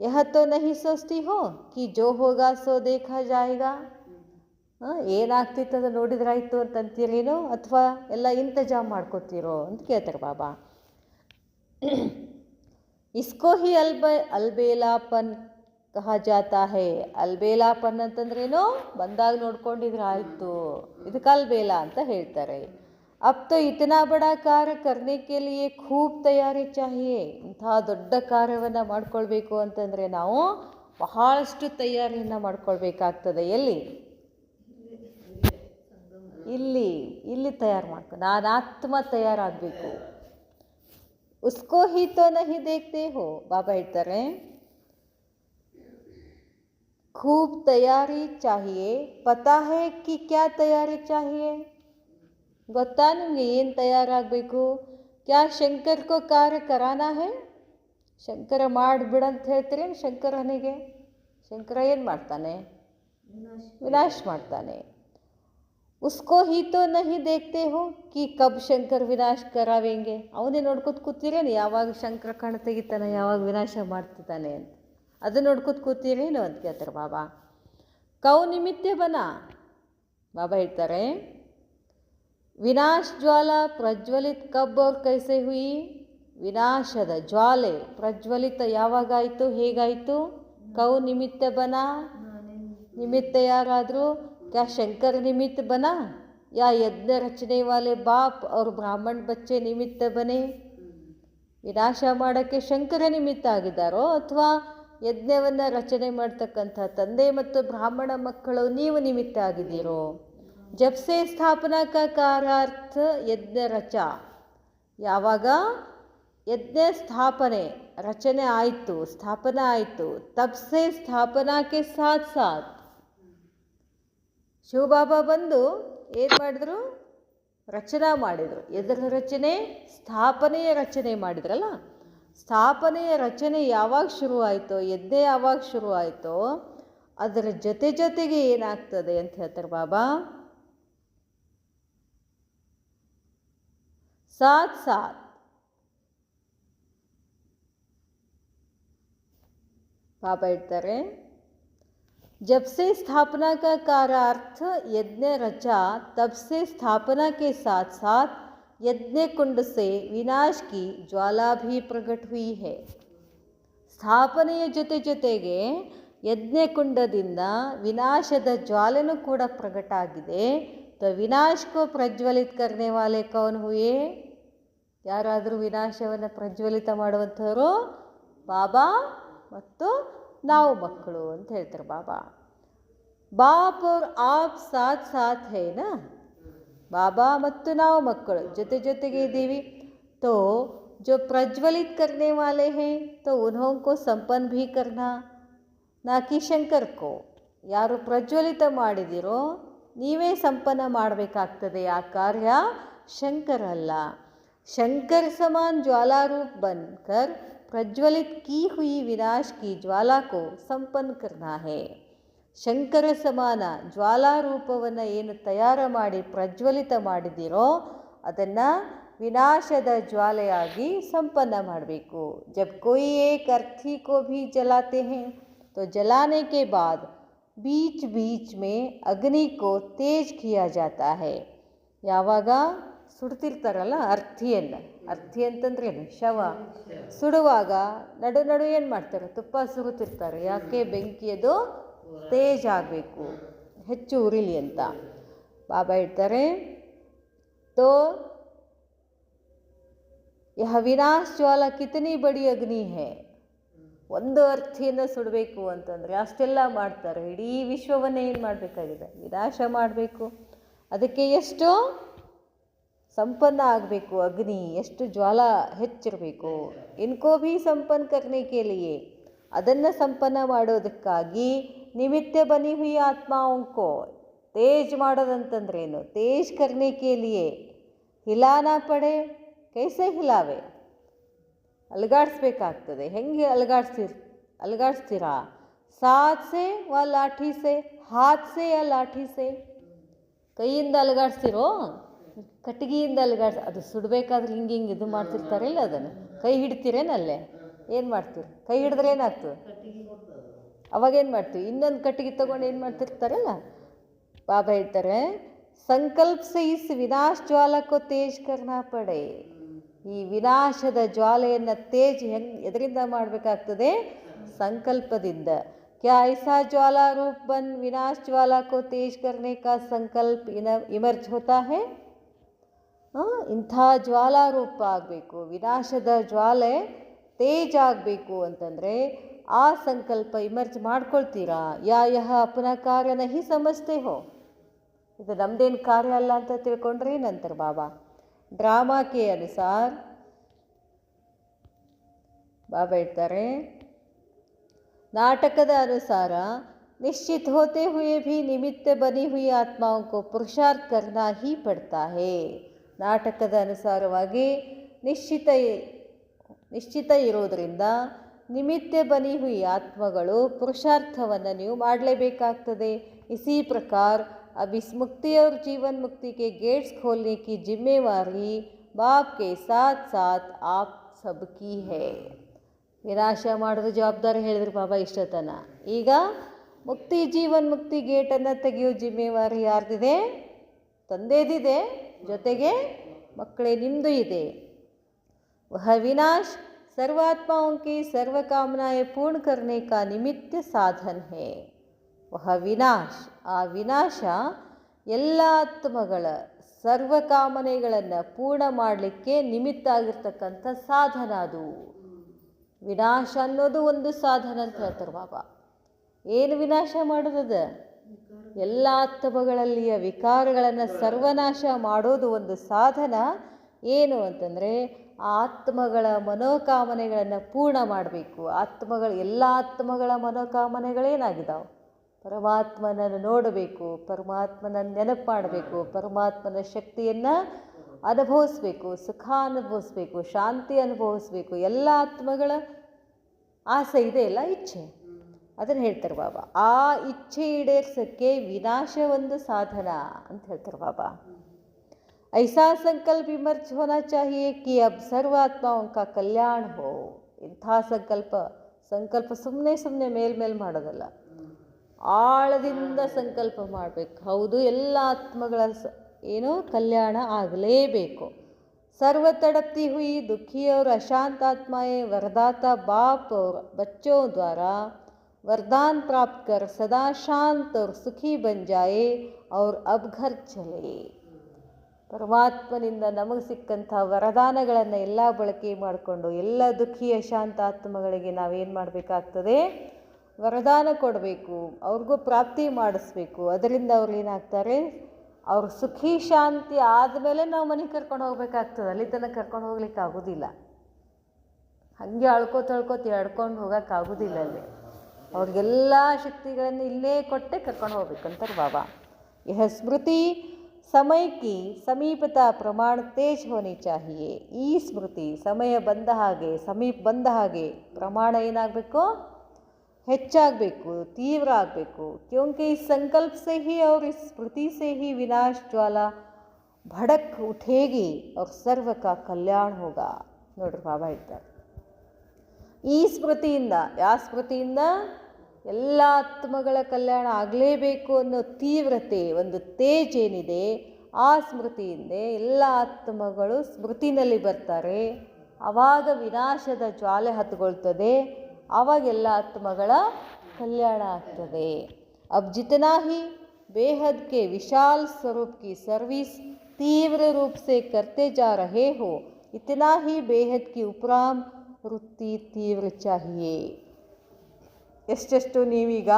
ಯಹ ತೋ ನಹಿ ಸೋಚ್ತಿ ಹೋ ಕಿ ಜೋ ಹೋಗಾ ಸೋ ದೇಖಾ ಜಾಯೇಗಾ, ಏನಾಗ್ತಿತ್ತದ ನೋಡಿದ್ರಾಯ್ತು ಅಂತಂತೀರೇನೋ, ಅಥವಾ ಎಲ್ಲ ಇಂತಜಾಮ್ ಮಾಡ್ಕೋತೀರೋ ಅಂತ ಕೇಳ್ತಾರೆ ಬಾಬಾ. ಇಸ್ಕೋ ಹಿ ಅಲ್ಬೇಲಾಪನ್ ಕಹಾ ಜಾತಾ ಹೇ. ಅಲ್ಬೇಲಾಪನ್ ಅಂತಂದ್ರೇನು? ಬಂದಾಗ ನೋಡ್ಕೊಂಡಿದ್ರೆ ಆಯಿತು, ಇದಕ್ಕೆ ಅಲ್ಬೇಲಾ ಅಂತ ಹೇಳ್ತಾರೆ. ಅಬ್ ತೋ ಇತನಾ ಬಡಾ ಕಾರ್ಯ ಕರ್ನೆ ಕೆ ಲಿಯೇ ಖೂಬ್ ತಯಾರಿ ಚಾಹಿಯೇ. ಇಂತಹ ದೊಡ್ಡ ಕಾರ್ಯವನ್ನು ಮಾಡ್ಕೊಳ್ಬೇಕು ಅಂತಂದರೆ ನಾವು ಬಹಳಷ್ಟು ತಯಾರಿಯನ್ನು ಮಾಡ್ಕೊಳ್ಬೇಕಾಗ್ತದೆ. ಎಲ್ಲಿ? ಇಲ್ಲಿ ತಯಾರು ಮಾಡ್ಕೊ, ನಾನು ಆತ್ಮ ತಯಾರಾಗಬೇಕು. ಉಸ್ಕೋ ಹಿ ತೋ ನಹಿ ದೇಖ್ತೆ ಹೋ. ಬಾಬಾ ಹೇಳ್ತಾರೆ खूब तैयारी चाहिए, पता है कि क्या तैयारी चाहिए? ಗೊತ್ತಾ ನಿಮಗೆ ಏನು ತಯಾರಾಗಬೇಕು? ಕ್ಯಾ ಶಂಕರ್ಕೋ ಕಾರ್ಯ ಕರಾನಾ ಹೇ. ಶಂಕರ ಮಾಡಿಬಿಡಂತ ಹೇಳ್ತೀರಿ ಶಂಕರನಿಗೆ? ಶಂಕರ ಏನು ಮಾಡ್ತಾನೆ? ವಿನಾಶ ಮಾಡ್ತಾನೆ. ಉಸ್ಕೋ ಹಿ ತೋ ನಹಿ ದೇಖ್ತೆ ಹೋ ಕಿ ಕಬ್ ಶಂಕರ್ ವಿನಾಶ ಕರಾವೆಂಗೆ. ಅವನೇ ನೋಡ್ಕೊತ ಕೂತೀರೇನು ಯಾವಾಗ ಶಂಕರ ಕಣ್ಣು ತೆಗಿತಾನೆ, ಯಾವಾಗ ವಿನಾಶ ಮಾಡ್ತಿದ್ದಾನೆ ಅಂತ? ಅದು ನೋಡ್ಕೊತ ಕೂತೀರೇನು ಅಂತ ಕೇಳ್ತಾರೆ ಬಾಬಾ. ಕೌ ನಿಮಿತ್ತ ಬನ. ಬಾಬಾ ಹೇಳ್ತಾರೆ ವಿನಾಶ ಜ್ವಾಲಾ ಪ್ರಜ್ವಲಿತ ಕಬ್ ಅವ್ರ ಕೈಸೆ ಹುಯಿ. ವಿನಾಶದ ಜ್ವಾಲೆ ಪ್ರಜ್ವಲಿತ ಯಾವಾಗಾಯಿತು, ಹೇಗಾಯಿತು? ಕೌ ನಿಮಿತ್ತ ಬನ. ನಿಮಿತ್ತ ಯಾರಾದರೂ? ಕ್ಯಾ ಶಂಕರ್ ನಿಮಿತ್ತ ಬನ, ಯಾ ಯಜ್ಞ ರಚನೆ ವಾಲೆ ಬಾಪ್ ಅವ್ರ ಬ್ರಾಹ್ಮಣ ಬಚ್ಚೆ ನಿಮಿತ್ತ ಬನೆ. ವಿನಾಶ ಮಾಡೋಕ್ಕೆ ಶಂಕರ ನಿಮಿತ್ತ ಆಗಿದ್ದಾರೋ, ಅಥವಾ ಯಜ್ಞವನ್ನು ರಚನೆ ಮಾಡ್ತಕ್ಕಂಥ ತಂದೆ ಮತ್ತು ಬ್ರಾಹ್ಮಣ ಮಕ್ಕಳು ನೀವು ನಿಮಿತ್ತ ಆಗಿದ್ದೀರೋ? ಜಬ್ಸೆ ಸ್ಥಾಪನಾ ಕಾ ಕಾರ್ಯಾರ್ಥ ಯಜ್ಞ ರಚಾ. ಯಾವಾಗ ಯಜ್ಞ ಸ್ಥಾಪನೆ ರಚನೆ ಆಯಿತು, ಸ್ಥಾಪನಾ ಆಯಿತು, ತಬ್ಸೆ ಸ್ಥಾಪನಾಕ್ಕೆ ಸಾಥ್ ಸಾಥ್ ಶಿವಬಾಬಾ ಬಂದು ಏನು ಮಾಡಿದ್ರು? ರಚನಾ ಮಾಡಿದರು. ಎದರ ರಚನೆ? ಸ್ಥಾಪನೆಯ ರಚನೆ ಮಾಡಿದ್ರಲ್ಲ. ಸ್ಥಾಪನೆಯ ರಚನೆ ಯಾವಾಗ ಶುರುವಾಯಿತೋ, ಯಜ್ಞ ಯಾವಾಗ ಶುರುವಾಯಿತೋ, ಅದರ ಜೊತೆಗೆ ಏನಾಗ್ತದೆ ಅಂತ ಹೇಳ್ತಾರೆ ಬಾಬಾ. ಸಾಥ್ ಸಾಥ್ ಬಾಬಾ ಹೇಳ್ತಾರೆ जब से स्थापना का कार्यार्थ यज्ञ रचा, तब से स्थापना के साथ साथ यज्ञ कुंड से विनाश की ज्वाला भी प्रकट हुई है. ಸ್ಥಾಪನೆಯ ಜೊತೆಗೆ ಯಜ್ಞಕುಂಡದಿಂದ ವಿನಾಶದ ಜ್ವಾಲೆನೂ ಕೂಡ ಪ್ರಕಟ ಆಗಿದೆ. तो विनाश को प्रज्वलित करने वाले कौन हुए? ಯಾರಾದರೂ ವಿನಾಶವನ್ನು ಪ್ರಜ್ವಲಿತ ಮಾಡುವಂಥವರು ಬಾಬಾ ಮತ್ತು ನಾವು ಮಕ್ಕಳು ಅಂತ ಹೇಳ್ತಾರೆ ಬಾಬಾ. ಬಾಪ್ और आप साथ साथ है ना. ಬಾಬಾ ಮತ್ತು ನಾವು ಮಕ್ಕಳು ಜೊತೆಗೆ ಇದ್ದೀವಿ. तो जो प्रज्वलित करने वाले हैं तो उन्हों को संपन्न भी करना, ना कि शंकर को. ಯಾರು ಪ್ರಜ್ವಲಿತ ಮಾಡಿದಿರೋ ನೀವೇ ಸಂಪನ್ನ ಮಾಡಬೇಕಾಗ್ತದೆ ಆ ಕಾರ್ಯ, ಶಂಕರ್ ಅಲ್ಲ. शंकर समान ज्वाला रूप बनकर प्रज्वलित की हुई विनाश की ज्वाला को संपन्न करना है. ಶಂಕರ ಸಮಾನ ಜ್ವಾಲಾ ರೂಪವನ್ನು ಏನು ತಯಾರು ಮಾಡಿ ಪ್ರಜ್ವಲಿತ ಮಾಡಿದಿರೋ ಅದನ್ನು ವಿನಾಶದ ಜ್ವಾಲೆಯಾಗಿ ಸಂಪನ್ನ ಮಾಡಬೇಕು. ಜಬ್ कोई एक अर्थी को भी जलाते हैं तो जलाने के बाद बीच में अग्नि को तेज किया जाता है. ಯಾವಾಗ ಸುಡ್ತಿರ್ತಾರಲ್ಲ ಅರ್ಥಿಯನ್ನು, ಅರ್ಥಿ ಅಂತಂದ್ರೇನು? ಶವ. ಸುಡುವಾಗ ನಡು ಏನು ಮಾಡ್ತಾರೆ? ತುಪ್ಪ ಸುರುತ್ತಿರ್ತಾರೆ. ಯಾಕೆ? ಬೆಂಕಿಯದು ತೇಜ್ ಆಗಬೇಕು, ಹೆಚ್ಚು ಉರಿಲಿ ಅಂತ. ಬಾಬಾ ಹೇಳ್ತಾರೆ तो ಯಹ ವಿನಾಶ ಜ್ವಾಲ ಕಿತನಿ ಬಡಿ ಅಗ್ನಿ ಹೇ. ಒಂದು ಅರ್ಥಿಯನ್ನು ಸುಡಬೇಕು ಅಂತಂದರೆ ಅಷ್ಟೆಲ್ಲ ಮಾಡ್ತಾರೆ. ಇಡೀ ವಿಶ್ವವನ್ನೇ ಏನು ಮಾಡಬೇಕಾಗಿದೆ, ವಿನಾಶ ಮಾಡಬೇಕು. ಅದಕ್ಕೆ ಎಷ್ಟು ಸಂಪನ್ನ ಆಗಬೇಕು, ಅಗ್ನಿ ಎಷ್ಟು ಜ್ವಾಲ ಹೆಚ್ಚಿರಬೇಕು. ಇನ್ಕೋ ಭೀ ಸಂಪನ್ನ ಕರ್ನೆ ಕೆ ಲಿಯೆ, ಅದನ್ನು ಸಂಪನ್ನ ಮಾಡೋದಕ್ಕಾಗಿ ನಿಮಿತ್ತ ಬನಿ ಹುಯಿ ಆತ್ಮಾಂಕೋ, ತೇಜ್ ಮಾಡೋದಂತಂದ್ರೇನು, ತೇಜ್ ಕರ್ನೆ ಕೆ ಲಿಯೆ ಹಿಲಾನಾ ಪಡೆ. ಕೈಸೆ ಹಿಲಾವೆ, ಅಲಗಾಡಿಸ್ಬೇಕಾಗ್ತದೆ. ಹೆಂಗೆ ಅಲಗಾಡಿಸ್ತೀರಾ? ಸಾತ್ ಸೆ ವ ಲಾಠಿ ಸೆ, ಹಾತ್ ಸೆ ಯಾ ಲಾಠಿ ಸೆ. ಕೈಯಿಂದ ಅಲಗಾಡಿಸ್ತಿರೋ, ಕಟ್ಟಿಗೆಯಿಂದ ಅದು ಸುಡಬೇಕಾದ್ರೆ ಹಿಂಗೆ ಇದು ಮಾಡ್ತಿರ್ತಾರಿಲ್ಲ, ಅದನ್ನು ಕೈ ಹಿಡ್ತೀರೇನಲ್ಲೇ, ಏನು ಮಾಡ್ತೀರಿ? ಕೈ ಹಿಡಿದ್ರೆ ಏನಾಗ್ತದೆ? ಅವಾಗೇನು ಮಾಡ್ತೀವಿ? ಇನ್ನೊಂದು ಕಟ್ಟಿಗೆ ತೊಗೊಂಡು ಏನು ಮಾಡ್ತಿರ್ತಾರಲ್ಲ. ಬಾಬಾ ಹೇಳ್ತಾರೆ, ಸಂಕಲ್ಪ ಸೆ ಇಸ್ ವಿನಾಶ ಜ್ವಾಲಕ್ಕೋ ತೇಜ್ ಕರ್ನಾ ಪಡೆ. ಈ ವಿನಾಶದ ಜ್ವಾಲೆಯನ್ನು ತೇಜ್ ಎದರಿಂದ ಮಾಡಬೇಕಾಗ್ತದೆ? ಸಂಕಲ್ಪದಿಂದ. ಕ್ಯಾ ಐಸಾ ಜ್ವಾಲಾ ರೂಪ ಬನ್ ವಿನಾಶ ಜ್ವಾಲಾ ಕೋ ತೇಜ್ ಕರ್ನೆ ಕಾ ಸಂಕಲ್ಪ ಇಮರ್ಜ್ ಹೋತಾ ಹೇ. ಇಂಥ ಜ್ವಾಲಾರೂಪ ಆಗಬೇಕು, ವಿನಾಶದ ಜ್ವಾಲೆ ತೇಜ್ ಆಗಬೇಕು ಅಂತಂದರೆ ಆ ಸಂಕಲ್ಪ ಇಮರ್ಜ್ ಮಾಡ್ಕೊಳ್ತೀರಾ. ಯಹ ಅಪನ ಕಾರ್ಯ ನಹಿ ಸಮಜ್ತೆ ಹೋ, ಇದು ನಮ್ಮದೇನು ಕಾರ್ಯ ಅಲ್ಲ ಅಂತ ತಿಳ್ಕೊಂಡ್ರೆ ನಂತರ ಬಾಬಾ ಡ್ರಾಮಾ ಕೆ ಅನುಸಾರ ಬಾಬಾ ಹೇಳ್ತಾರೆ, ನಾಟಕದ ಅನುಸಾರ निश्चित होते हुए भी निमित्त बनी हुई आत्माओं को पुरुषार्थ करना ही पड़ता है. ನಾಟಕದ ಅನುಸಾರವಾಗಿ ನಿಶ್ಚಿತ ಇರೋದರಿಂದ ನಿಮಿತ್ತ ಬನಿ ಹುಯಿ ಆತ್ಮಗಳು ಪುರುಷಾರ್ಥವನ್ನು ನೀವು ಮಾಡಲೇಬೇಕಾಗ್ತದೆ. इसी प्रकार अब इस मुक्ति और जीवन मुक्ति के गेट्स खोलने की जिम्मेवारी बाप के साथ साथ आप सबकी है. ವಿನಾಶ ಮಾಡೋದು ಜವಾಬ್ದಾರಿ ಹೇಳಿದ್ರು ಬಾಬಾ ಇಷ್ಟತನ. ಈಗ ಮುಕ್ತಿ ಜೀವನ್ ಮುಕ್ತಿ ಗೇಟನ್ನು ತೆಗೆಯೋ ಜಿಮ್ಮೆವಾರಿ ಯಾರ್ದಿದೆ? ತಂದೆದಿದೆ, ಜೊತೆಗೆ ಮಕ್ಕಳೇ ನಿಮ್ಮದು ಇದೆ. ವಹ ವಿನಾಶ ಸರ್ವಾತ್ಮಾओं की सर्व कामनाएं पूर्ण करने का निमित्त साधन है. ವಹ ವಿನಾಶ, ಆ ವಿನಾಶ ಎಲ್ಲ ಆತ್ಮಗಳ ಸರ್ವಕಾಮನೆಗಳನ್ನು ಪೂರ್ಣ ಮಾಡಲಿಕ್ಕೆ ನಿಮಿತ್ತ ಆಗಿರ್ತಕ್ಕಂಥ ಸಾಧನ. ಅದು ವಿನಾಶ ಅನ್ನೋದು ಒಂದು ಸಾಧನ ಅಂತ ಹೇಳ್ತಾರೆ ಬಾಬಾ. ಏನು ವಿನಾಶ ಮಾಡೋದದ? ಎಲ್ಲ ಆತ್ಮಗಳಲ್ಲಿಯ ವಿಕಾರಗಳನ್ನು ಸರ್ವನಾಶ ಮಾಡೋದು ಒಂದು ಸಾಧನ. ಏನು ಅಂತಂದರೆ ಆ ಆತ್ಮಗಳ ಮನೋಕಾಮನೆಗಳನ್ನು ಪೂರ್ಣ ಮಾಡಬೇಕು. ಎಲ್ಲ ಆತ್ಮಗಳ ಮನೋಕಾಮನೆಗಳೇನಾಗಿದ್ದಾವೆ? ಪರಮಾತ್ಮನನ್ನು ನೋಡಬೇಕು, ಪರಮಾತ್ಮನನ್ನು ನೆನಪು ಮಾಡಬೇಕು, ಪರಮಾತ್ಮನ ಶಕ್ತಿಯನ್ನು ಅನುಭವಿಸ್ಬೇಕು, ಸುಖ ಅನುಭವಿಸ್ಬೇಕು, ಶಾಂತಿ ಅನುಭವಿಸ್ಬೇಕು. ಎಲ್ಲ ಆತ್ಮಗಳ ಆಸೆ ಇದೆ, ಎಲ್ಲ ಇಚ್ಛೆ. ಅದನ್ನು ಹೇಳ್ತಾರೆ ಬಾಬಾ. ಆ ಇಚ್ಛೆ ಈಡೇರಿಸೋಕ್ಕೆ ವಿನಾಶ ಒಂದು ಸಾಧನ ಅಂತ ಹೇಳ್ತಾರೆ ಬಾಬಾ. ಐಸಾ ಸಂಕಲ್ಪ ವಿಮರ್ಶ ಹೋನಾ ಚಾಹಿಯೇ ಕಿ ಅಬ್ ಸರ್ವಾತ್ಮಾओं का ಕಲ್ಯಾಣ ಹೋ. ಇಂಥ ಸಂಕಲ್ಪ ಸುಮ್ಮನೆ ಮೇಲ್ಮೇಲೆ ಮಾಡೋದಲ್ಲ, ಆಳದಿಂದ ಸಂಕಲ್ಪ ಮಾಡಬೇಕು. ಹೌದು, ಎಲ್ಲ ಆತ್ಮಗಳ ಕಲ್ಯಾಣ ಆಗಲೇಬೇಕು. सर्व तड़पती हुई दुखी और अशांत आत्माएं वरदाता बाप और बच्चों द्वारा वरदान प्राप्त कर सदा शांत और सुखी बन जाए और अब घर चले. ಪರಮಾತ್ಮನಿಂದ ನಮಗೆ ಸಿಕ್ಕಂಥ ವರದಾನಗಳನ್ನು ಎಲ್ಲ ಬಳಕೆ ಮಾಡಿಕೊಂಡು ಎಲ್ಲ ದುಃಖಿ ಅಶಾಂತ ಆತ್ಮಗಳಿಗೆ ನಾವೇನು ಮಾಡಬೇಕಾಗ್ತದೆ? ವರದಾನ ಕೊಡಬೇಕು, ಅವ್ರಿಗೂ ಪ್ರಾಪ್ತಿ ಮಾಡಿಸ್ಬೇಕು. ಅದರಿಂದ ಅವ್ರು ಏನಾಗ್ತಾರೆ? ಅವ್ರು ಸುಖಿ ಶಾಂತಿ ಆದಮೇಲೆ ನಾವು ಮನೆಗೆ ಕರ್ಕೊಂಡು ಹೋಗ್ಬೇಕಾಗ್ತದೆ. ಅಲ್ಲಿ ತನಕ ಕರ್ಕೊಂಡು ಹೋಗ್ಲಿಕ್ಕೆ ಆಗೋದಿಲ್ಲ. ಹಾಗೆ ಅಳ್ಕೋತ ಎಡ್ಕೊಂಡು ಹೋಗೋಕ್ಕಾಗೋದಿಲ್ಲ. ಅಲ್ಲಿ ಅವ್ರಿಗೆಲ್ಲ ಶಕ್ತಿಗಳನ್ನು ಇಲ್ಲೇ ಕೊಟ್ಟೆ ಕರ್ಕೊಂಡು ಹೋಗ್ಬೇಕಂತಾರೆ ಬಾಬಾ. ಯಹ ಸ್ಮೃತಿ ಸಮಯ ಕಿ ಸಮೀಪತಾ ಪ್ರಮಾಣ ತೇಜ್ ಹೋನಿ ಚಾಹಿಯೇ. ಈ ಸ್ಮೃತಿ ಸಮಯ ಬಂದ ಹಾಗೆ ಪ್ರಮಾಣ ಏನಾಗಬೇಕು? ಹೆಚ್ಚಾಗಬೇಕು, ತೀವ್ರ ಆಗಬೇಕು. ಕ್ಯೋಂಕಿ ಇಸ್ ಸಂಕಲ್ಪ ಸೆ ಹಿ और इस स्मृति से ही विनाश ज्वाला भड़क उठेगी और सर्व का कल्याण होगा. ನೋಡ್ರಿ ಬಾಬಾ ಹೇಳ್ತಾರೆ, ಈ ಸ್ಮೃತಿಯಿಂದ, ಯಾವ ಸ್ಮೃತಿಯಿಂದ? ಎಲ್ಲ ಆತ್ಮಗಳ ಕಲ್ಯಾಣ ಆಗಲೇಬೇಕು ಅನ್ನೋ ತೀವ್ರತೆ, ಒಂದು ತೇಜ್ ಏನಿದೆ, ಆ ಸ್ಮೃತಿಯಿಂದ ಎಲ್ಲ ಆತ್ಮಗಳು ಸ್ಮೃತಿನಲ್ಲಿ ಬರ್ತಾರೆ. ಆವಾಗ ವಿನಾಶದ ಜ್ವಾಲೆ ಹತ್ಕೊಳ್ತದೆ, ಆವಾಗ ಎಲ್ಲ ಆತ್ಮಗಳ ಕಲ್ಯಾಣ ಆಗ್ತದೆ. अब जितना ही बेहद के विशाल स्वरूप की सर्विस तीव्र रूप से करते जा रहे हो, इतना ही बेहद की उपराम ವೃತ್ತಿ ತೀವ್ರ ಚಾಹಿಯೇ. ಎಷ್ಟೆಷ್ಟು ನೀವೀಗ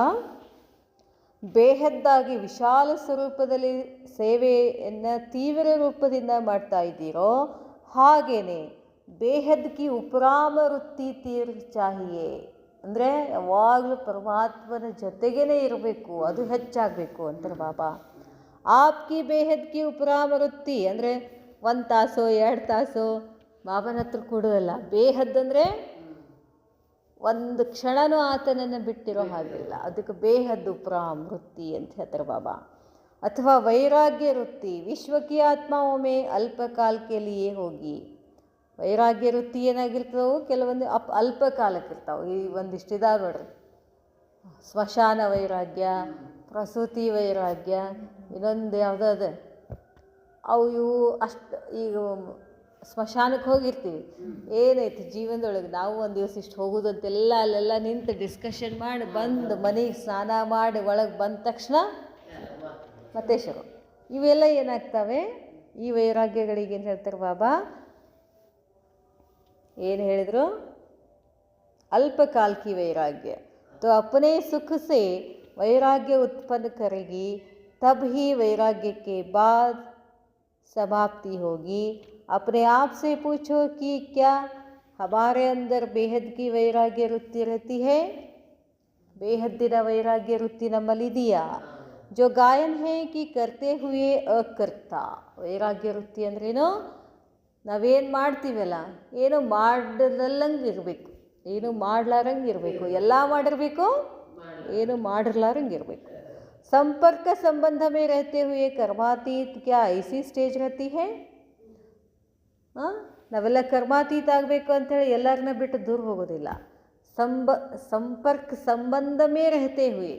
ಬೇಹದ್ದಾಗಿ ವಿಶಾಲ ಸ್ವರೂಪದಲ್ಲಿ ಸೇವೆಯನ್ನು ತೀವ್ರ ರೂಪದಿಂದ ಮಾಡ್ತಾ ಇದ್ದೀರೋ ಹಾಗೇನೆ ಬೇಹದ್ ಕಿ ಉಪರಾಮ ವೃತ್ತಿ ತೀವ್ರ ಚಾಹಿಯೇ ಅಂದರೆ ಯಾವಾಗಲೂ ಪರಮಾತ್ಮನ ಜೊತೆಗೇ ಇರಬೇಕು, ಅದು ಹೆಚ್ಚಾಗಬೇಕು ಅಂತಾರೆ ಬಾಬಾ. ಆಪ್ಕಿ ಬೇಹದ್ ಕಿ ಉಪರಾಮ ವೃತ್ತಿ ಅಂದರೆ 1 ತಾಸೋ 2 ತಾಸೋ ಬಾಬನ ಹತ್ರ ಕೊಡೋಲ್ಲ. ಬೇಹದ್ ಅಂದರೆ ಒಂದು ಕ್ಷಣನೂ ಆತನನ್ನು ಬಿಟ್ಟಿರೋ ಹಾಗಿಲ್ಲ, ಅದಕ್ಕೆ ಬೇಹದ್ ಉಪರಾಮ್ ವೃತ್ತಿ ಅಂತ ಹೇಳ್ತಾರೆ ಬಾಬಾ. ಅಥವಾ ವೈರಾಗ್ಯ ವೃತ್ತಿ ವಿಶ್ವಕಿ ಆತ್ಮಾವೊಮ್ಮೆ ಅಲ್ಪಕಾಲಕ್ಕೆ ಲಿಯೇ ಹೋಗಿ. ವೈರಾಗ್ಯ ವೃತ್ತಿ ಏನಾಗಿರ್ತವೆ, ಕೆಲವೊಂದು ಅಲ್ಪ ಕಾಲಕ್ಕಿರ್ತಾವೆ. ಈ ಒಂದಿಷ್ಟಿದಾವೆ ನೋಡ್ರಿ, ಸ್ಮಶಾನ ವೈರಾಗ್ಯ, ಪ್ರಸೂತಿ ವೈರಾಗ್ಯ, ಇನ್ನೊಂದು ಯಾವುದೋ ಅದ, ಅವು ಇವು ಅಷ್ಟು. ಈಗ ಸ್ಮಶಾನಕ್ಕೆ ಹೋಗಿರ್ತೀವಿ, ಏನೈತಿ ಜೀವನದೊಳಗೆ ನಾವು ಒಂದು ದಿವಸ ಇಷ್ಟು ಹೋಗೋದಂತೆಲ್ಲ ಅಲ್ಲೆಲ್ಲ ನಿಂತು ಡಿಸ್ಕಷನ್ ಮಾಡಿ ಬಂದು ಮನೆಗೆ ಸ್ನಾನ ಮಾಡಿ ಒಳಗೆ ಬಂದ ತಕ್ಷಣ ಮತ್ತೆ ಶುರು. ಇವೆಲ್ಲ ಏನಾಗ್ತವೆ, ಈ ವೈರಾಗ್ಯಗಳಿಗೆ ಏನು ಹೇಳ್ತಾರೆ ಬಾಬಾ, ಏನು ಹೇಳಿದರು, अल्पकाल की वैराग्य तो अपने सुख से वैराग्य उत्पन्न करेगी, तब ही वैराग्य के बाद समाप्ति होगी. अपने आप से पूछो कि क्या हमारे अंदर बेहद की वैराग्य वृत्ति रहती है. बेहद्दिನ वैराग्य वृत्ति ನಮ್ಮಲ್ಲಿದೆಯಾ. जो गायन है कि करते हुए अकर्ता. वैराग्ಯ ವೃತ್ತಿ ಅಂದ್ರೇನು, ನಾವೇನು ಮಾಡ್ತೀವಲ್ಲ ಏನು ಮಾಡಲಂಗೆ ಇರಬೇಕು, ಏನು ಮಾಡ್ಲಾರಂಗೆ ಇರಬೇಕು, ಎಲ್ಲ ಮಾಡಿರಬೇಕು, ಏನು ಮಾಡಿರ್ಲಾರಂಗೆ ಇರಬೇಕು. संपर्क संबंध में रहते हुए कर्मातीत क्या ऐसी स्टेज रहती है. ನಾವೆಲ್ಲ ಕರ್ಮಾತೀತ ಆಗಬೇಕು ಅಂಥೇಳಿ ಎಲ್ಲರನ್ನ ಬಿಟ್ಟು ದೂರ ಹೋಗೋದಿಲ್ಲ. ಸಂಪರ್ಕ ಸಂಬಂಧಮೇ ರಹತೆ ಹುಯಿ,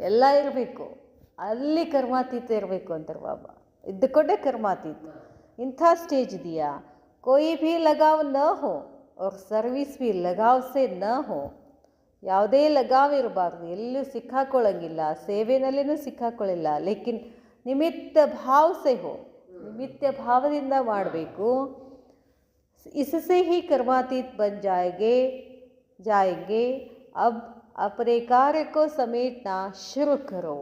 ಎಲ್ಲ ಇರಬೇಕು, ಅಲ್ಲಿ ಕರ್ಮಾತೀತ ಇರಬೇಕು ಅಂತಾರೆ ಬಾಬಾ. ಇದ್ದುಕೊಂಡೇ ಕರ್ಮಾತೀತ. ಇಂಥ ಸ್ಟೇಜ್ ಇದೆಯಾ. कोई भी लगाव न हो और सर्विस भी लगाव से न हो. ಯಾವುದೇ ಲಗಾವ್ ಇರಬಾರ್ದು, ಎಲ್ಲೂ ಸಿಕ್ಕಾಕೊಳ್ಳಂಗಿಲ್ಲ, ಸೇವೆನಲ್ಲಿನೂ ಸಿಕ್ಕಾಕೊಳ್ಳಿಲ್ಲ. ಲೇಕಿನ್ ನಿಮಿತ್ತ ಭಾವ ಸೆ ಹೋ, ನಿಮಿತ್ತ ಭಾವದಿಂದ ಮಾಡಬೇಕು. इससे ही कर्मातीत बन जाएंगे. अब अपने कार्य को समेटना शुरू करो.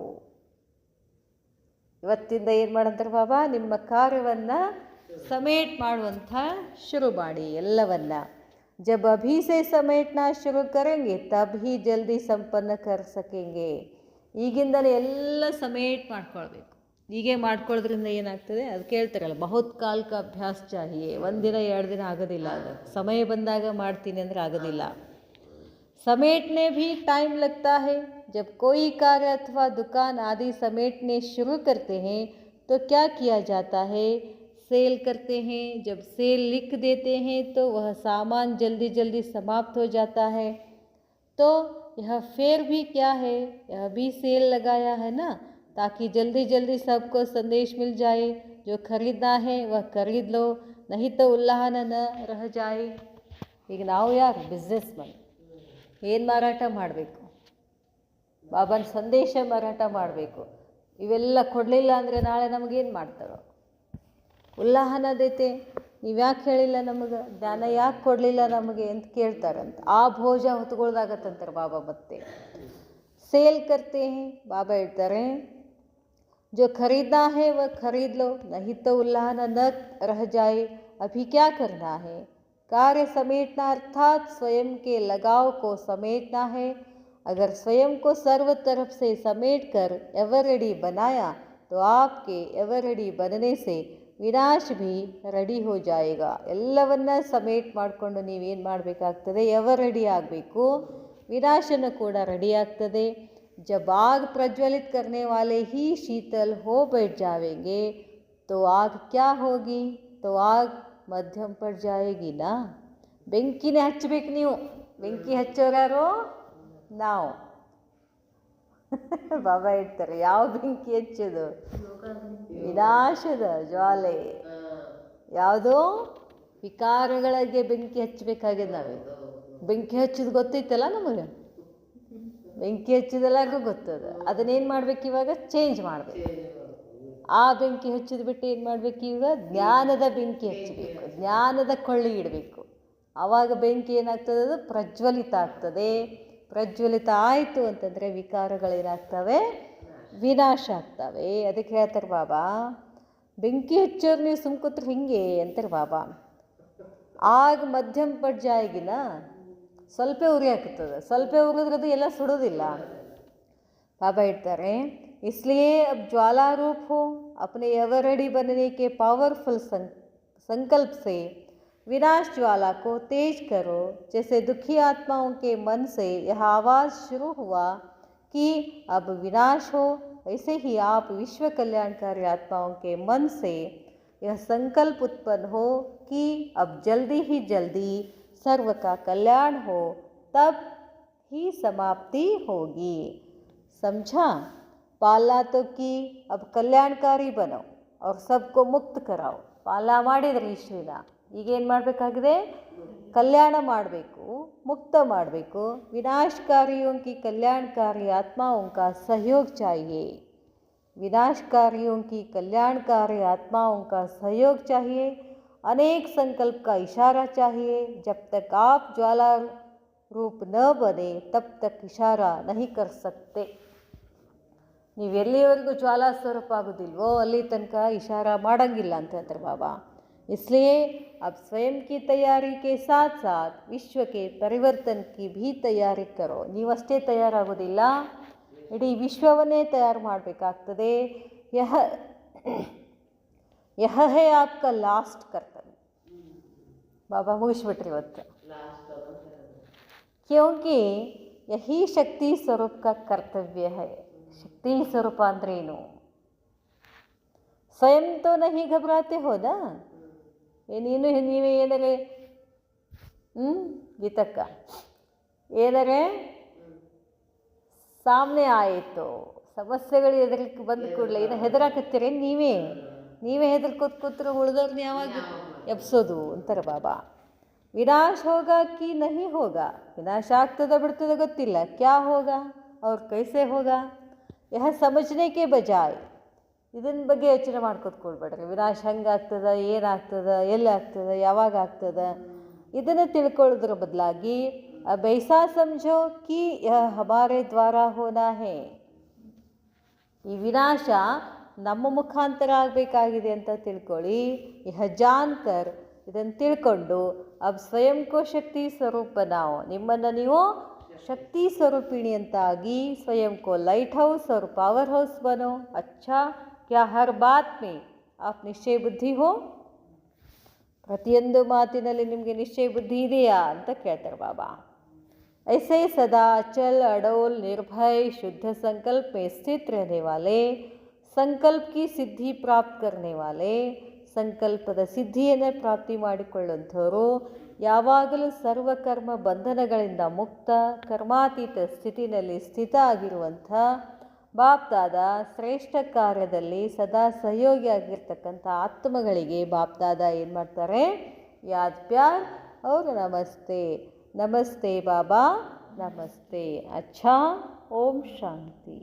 ಇವತ್ತಿಂದ ಏನು ಮಾಡಂತಾರೆ ಬಾಬಾ, ನಿಮ್ಮ ಕಾರ್ಯವನ್ನು ಸಮೇಟ್ ಮಾಡುವಂಥ ಶುರು ಮಾಡಿ ಎಲ್ಲವನ್ನ. जब अभी से समेटना शुरू करेंगे तब ही जल्दी संपन्न कर सकेंगे. ಈಗಿಂದಲೇ ಎಲ್ಲ ಸಮೇಟ್ ಮಾಡ್ಕೊಳ್ಬೇಕು. ಹೀಗೆ ಮಾಡ್ಕೊಳ್ಳೋದ್ರಿಂದ ಏನಾಗ್ತದೆ, ಅದು ಕೇಳ್ತಾರಲ್ಲ, ಬಹುತ್ ಕಾಲ का ಅಭ್ಯಾಸ ಚಾಹಿಯೇ. ಒಂದಿನ 2 ದಿನ ಆಗೋದಿಲ್ಲ, ಅದು ಸಮಯ ಬಂದಾಗ ಮಾಡ್ತೀನಿ ಅಂದರೆ ಆಗೋದಿಲ್ಲ. समेटने भी टाइम लगता है. जब कोई कार्य अथवा दुकान आदि समेटने शुरू करते हैं तो क्या किया जाता है, सेल करते हैं. जब सेल लिख देते हैं तो वह सामान जल्दी जल्दी समाप्त हो जाता है. तो यह फेर भी क्या है, यह भी सेल लगाया है ना, ताकि जल्दी जल्दी सबको संदेश मिल जाए. जो खरीदना है वह खरीद लो, नहीं तो उल्लाहन न रह जाए. ಈಗ ನಾವು ಯಾರು, ಬಿಸ್ನೆಸ್ ಮನ್, ಏನು ಮಾರಾಟ ಮಾಡಬೇಕು, ಬಾಬಾನ ಸಂದೇಶ ಮಾರಾಟ ಮಾಡಬೇಕು. ಇವೆಲ್ಲ ಕೊಡಲಿಲ್ಲ ಅಂದರೆ ನಾಳೆ ನಮಗೇನು ಮಾಡ್ತಾರೋ. ಉಲ್ಲಾಹನದೈತೆ, ನೀವು ಯಾಕೆ ಹೇಳಿಲ್ಲ ನಮಗೆ, ಜ್ಞಾನ ಯಾಕೆ ಕೊಡಲಿಲ್ಲ ನಮಗೆ ಅಂತ ಕೇಳ್ತಾರಂತ. ಆ ಭೋಜ ಹೊತ್ಕೊಳ್ದಾಗತ್ತಂತಾರೆ ಬಾಬಾ. ಮತ್ತೆ ಸೇಲ್ ಕರ್ತೆ ಹೇ, ಬಾಬಾ ಹೇಳ್ತಾರೆ, जो खरीदना है वह खरीद लो, नहीं तो उल्लाहन न रह जाए. अभी क्या करना है, कार्य समेटना अर्थात स्वयं के लगाव को समेटना है. अगर स्वयं को सर्व तरफ से समेट कर एवर रेडी बनाया तो आपके एवर रेडी बनने से ವಿನಾಶ ಭೀ ರೆಡಿ ಹೋ ಜಾಯೇಗಾ. ಎಲ್ಲವನ್ನ ಸಮೇಟ್ ಮಾಡಿಕೊಂಡು ನೀವೇನು ಮಾಡಬೇಕಾಗ್ತದೆ, ಎವರ್ ರೆಡಿ ಆಗಬೇಕು, ವಿನಾಶನ ಕೂಡ ರೆಡಿ ಆಗ್ತದೆ. जब आग प्रज्वलित करने वाले ही शीतल हो बैठ जाएंगे तो आग क्या होगी, तो आग मध्यम पड़ जाएगी ना. ಬೆಂಕಿನೇ ಹಚ್ಚಬೇಕು ನೀವು, ಬೆಂಕಿ ಹಚ್ಚೋರಾರು ನಾವು. ಬಾಬಾ ಹೇಳ್ತಾರೆ, ಯಾವ ಬೆಂಕಿ ಹಚ್ಚೋದು, ವಿನಾಶದ ಜ್ವಾಲೆ. ಯಾವುದೋ ವಿಕಾರಗಳಿಗೆ ಬೆಂಕಿ ಹಚ್ಚಬೇಕಾಗಿದೆ. ನಾವೇ ಬೆಂಕಿ ಹಚ್ಚೋದು ಗೊತ್ತೈತಲ್ಲ ನಮಗೆ, ಬೆಂಕಿ ಹಚ್ಚಿದೆಲ್ಲರಿಗೂ ಗೊತ್ತದ. ಅದನ್ನೇನು ಮಾಡ್ಬೇಕು, ಇವಾಗ ಚೇಂಜ್ ಮಾಡಬೇಕು. ಆ ಬೆಂಕಿ ಹಚ್ಚಿದ್ಬಿಟ್ಟು ಏನು ಮಾಡಬೇಕು? ಈಗ ಜ್ಞಾನದ ಬೆಂಕಿ ಹಚ್ಚಬೇಕು, ಜ್ಞಾನದ ಕೊಳ್ಳಿ ಇಡಬೇಕು. ಆವಾಗ ಬೆಂಕಿ ಏನಾಗ್ತದೆ? ಅದು ಪ್ರಜ್ವಲಿತ ಆಗ್ತದೆ. ಪ್ರಜ್ವಲಿತ ಆಯಿತು ಅಂತಂದರೆ ವಿಕಾರಗಳೇನಾಗ್ತವೆ? ವಿನಾಶ ಆಗ್ತವೆ. ಅದಕ್ಕೆ ಹೇಳ್ತಾರೆ ಬಾಬಾ, ಬೆಂಕಿ ಹಚ್ಚೋರು ನೀವು ಸುಮ್ಕೂತ್ರೆ ಹಿಂಗೆ ಅಂತಾರೆ ಬಾಬಾ. ಆಗ ಮಧ್ಯಮ ಪಟ್ ಜಾಯಿಗಿನ ಸ್ವಲ್ಪ ಉರಿ ಹಾಕುತ್ತದೆ, ಸ್ವಲ್ಪ ಉರಿದ್ರದು ಎಲ್ಲ ಸುಡೋದಿಲ್ಲ. ಬಾಬಾ ಹೇಳ್ತಾರೆ, इसलिए अब ज्वाला रूप हो, अपने एवर रेडी बनने के पावरफुल संकल्प से विनाश ज्वाला को तेज करो. जैसे दुखी आत्माओं के मन से यह आवाज़ शुरू हुआ कि अब विनाश हो, वैसे ही आप विश्व कल्याणकारी आत्माओं के मन से यह संकल्प उत्पन्न हो कि अब जल्दी ही जल्दी सर्व का कल्याण हो, तब ही समाप्ति होगी. समझा? पाला तो की, अब कल्याणकारी बनो और सबको मुक्त कराओ. ಪಾಲ ಮಾಡಿದ್ರಿ ಇಷ್ಟಲಿನ, ಈಗೇನು ಮಾಡಬೇಕಾಗಿದೆ? ಕಲ್ಯಾಣ ಮಾಡಬೇಕು, ಮುಕ್ತ ಮಾಡಬೇಕು. ವಿನಾಶಕಾರಿयों की कल्याणकारी आत्माओं का सहयोग चाहिए. विनाशकारियों की कल्याणकारी आत्माओं का सहयोग चाहिए. अनेक संकल्प का इशारा चाहिए. जब तक आप ज्वाला रूप न बने तब तक इशारा नहीं कर सकते. ನೀವು ಎಲ್ಲಿವರೆಗೂ ಜ್ವಾಲಾ ಸ್ವರೂಪ ಆಗೋದಿಲ್ವೋ ಅಲ್ಲಿ ತನಕ ಇಶಾರ ಮಾಡೋಂಗಿಲ್ಲ ಅಂತ ಹೇಳ್ತಾರೆ ಬಾಬಾ. इसलिए अब स्वयं की तैयारी के साथ साथ विश्व के परिवर्तन की भी तैयारी करो. ನೀವಷ್ಟೇ ತಯಾರಾಗೋದಿಲ್ಲ, ಇಡೀ ವಿಶ್ವವನ್ನೇ ತಯಾರು ಮಾಡಬೇಕಾಗ್ತದೆ. ಯಹ ಹೇ ಆಪ್ಕಾ ಲಾಸ್ಟ್ ಕರ್ತವ್ಯ. ಬಾಬಾ ಮುಗಿಸ್ಬಿಟ್ರಿ ಇವತ್ತು. ಕ್ಯೋಂಕಿ ಯಹಿ ಶಕ್ತಿ ಸ್ವರೂಪ ಕಾ ಕರ್ತವ್ಯ ಹೈ. ಶಕ್ತಿ ಸ್ವರೂಪ ಅಂದ್ರೇನು? ಸ್ವಯಂ ತೋ ನಹಿ ಘಬರಾತೆ ಹೋದ ನೀವೇ ಏನಾರೆ ಗೀತಕ್ಕ ಏನಾರೆ ಸಾಮನೆ ಆಯಿತು, ಸಮಸ್ಯೆಗಳು ಎದುರಿಗೆ ಬಂದ ಕೂಡಲೇ ಏನು ಹೆದರಾಕತ್ತೀರಿ? ನೀವೇ ಹೆದರ್ಕೋತ ಕೂತ್ರೆ ಉಳಿದವ್ರನ್ನ ಯಾವಾಗ ಎಬ್ಸೋದು ಅಂತಾರೆ ಬಾಬಾ. ವಿನಾಶ ಹೋಗ ಕಿ ನಹಿ ಹೋಗ, ವಿನಾಶ ಆಗ್ತದ ಬಿಡ್ತದ ಗೊತ್ತಿಲ್ಲ. ಕ್ಯಾ ಹೋಗ ಅವ್ರ ಕೈಸೆ ಹೋಗ ಯಹ ಸಮಜ್ನೆ ಕೆ ಬಜಾಯ್, ಇದನ್ನ ಬಗ್ಗೆ ಯೋಚನೆ ಮಾಡ್ಕೊತ್ಕೊಳ್ಬೇಡ್ರಿ. ವಿನಾಶ ಹೆಂಗಾಗ್ತದ, ಏನಾಗ್ತದ, ಎಲ್ಲಿ ಆಗ್ತದ, ಯಾವಾಗ ಆಗ್ತದ, ಇದನ್ನು ತಿಳ್ಕೊಳ್ಳೋದ್ರ ಬದಲಾಗಿ अब ऐसा समझो कि यह हमारे द्वारा होना है. ಈ ವಿನಾಶ ನಮ್ಮ ಮುಖಾಂತರ ಆಗಬೇಕಾಗಿದೆ ಅಂತ ತಿಳ್ಕೊಳ್ಳಿ. ಯಹ ಜಾನ್ಕರ್, ಇದನ್ನು ತಿಳ್ಕೊಂಡು ಅಬ್ ಸ್ವಯಂ ಕೋ ಶಕ್ತಿ ಸ್ವರೂಪ ನಾವು, ನಿಮ್ಮನ್ನು ನೀವು ಶಕ್ತಿ ಸ್ವರೂಪಿಣಿ ಅಂತಾಗಿ ಸ್ವಯಂ ಕೋ ಲೈಟ್ ಹೌಸ್ और पावर हाउस बनो. अच्छा, क्या हर बात में आप निश्चय बुद्धि हो? ಪ್ರತಿಯೊಂದು ಮಾತಿನಲ್ಲಿ ನಿಮಗೆ ನಿಶ್ಚಯ ಬುದ್ಧಿ ಇದೆಯಾ ಅಂತ ಕೇಳ್ತಾರೆ ಬಾಬಾ. ऐसे सदा अचल अडोल निर्भय शुद्ध संकल्प में स्थित रहने वाले, संकल्प की सिद्धि प्राप्त करने वाले, ಸಂಕಲ್ಪದ ಸಿದ್ಧಿಯನ್ನು ಪ್ರಾಪ್ತಿ ಮಾಡಿಕೊಳ್ಳುವಂಥವರು, ಯಾವಾಗಲೂ ಸರ್ವಕರ್ಮ ಬಂಧನಗಳಿಂದ ಮುಕ್ತ ಕರ್ಮಾತೀತ ಸ್ಥಿತಿನಲ್ಲಿ ಸ್ಥಿತ ಆಗಿರುವಂಥ ಬಾಪ್ದಾದ ಶ್ರೇಷ್ಠ ಕಾರ್ಯದಲ್ಲಿ ಸದಾ ಸಹಯೋಗಿಯಾಗಿರ್ತಕ್ಕಂಥ ಆತ್ಮಗಳಿಗೆ ಬಾಪ್ದಾದ ಏನು ಮಾಡ್ತಾರೆ? ಯಾದ್ ಪ್ಯಾರ್ और ನಮಸ್ತೆ. ನಮಸ್ತೆ ಬಾಬಾ, ನಮಸ್ತೆ. ಅಚ್ಛಾ, ಓಂ ಶಾಂತಿ.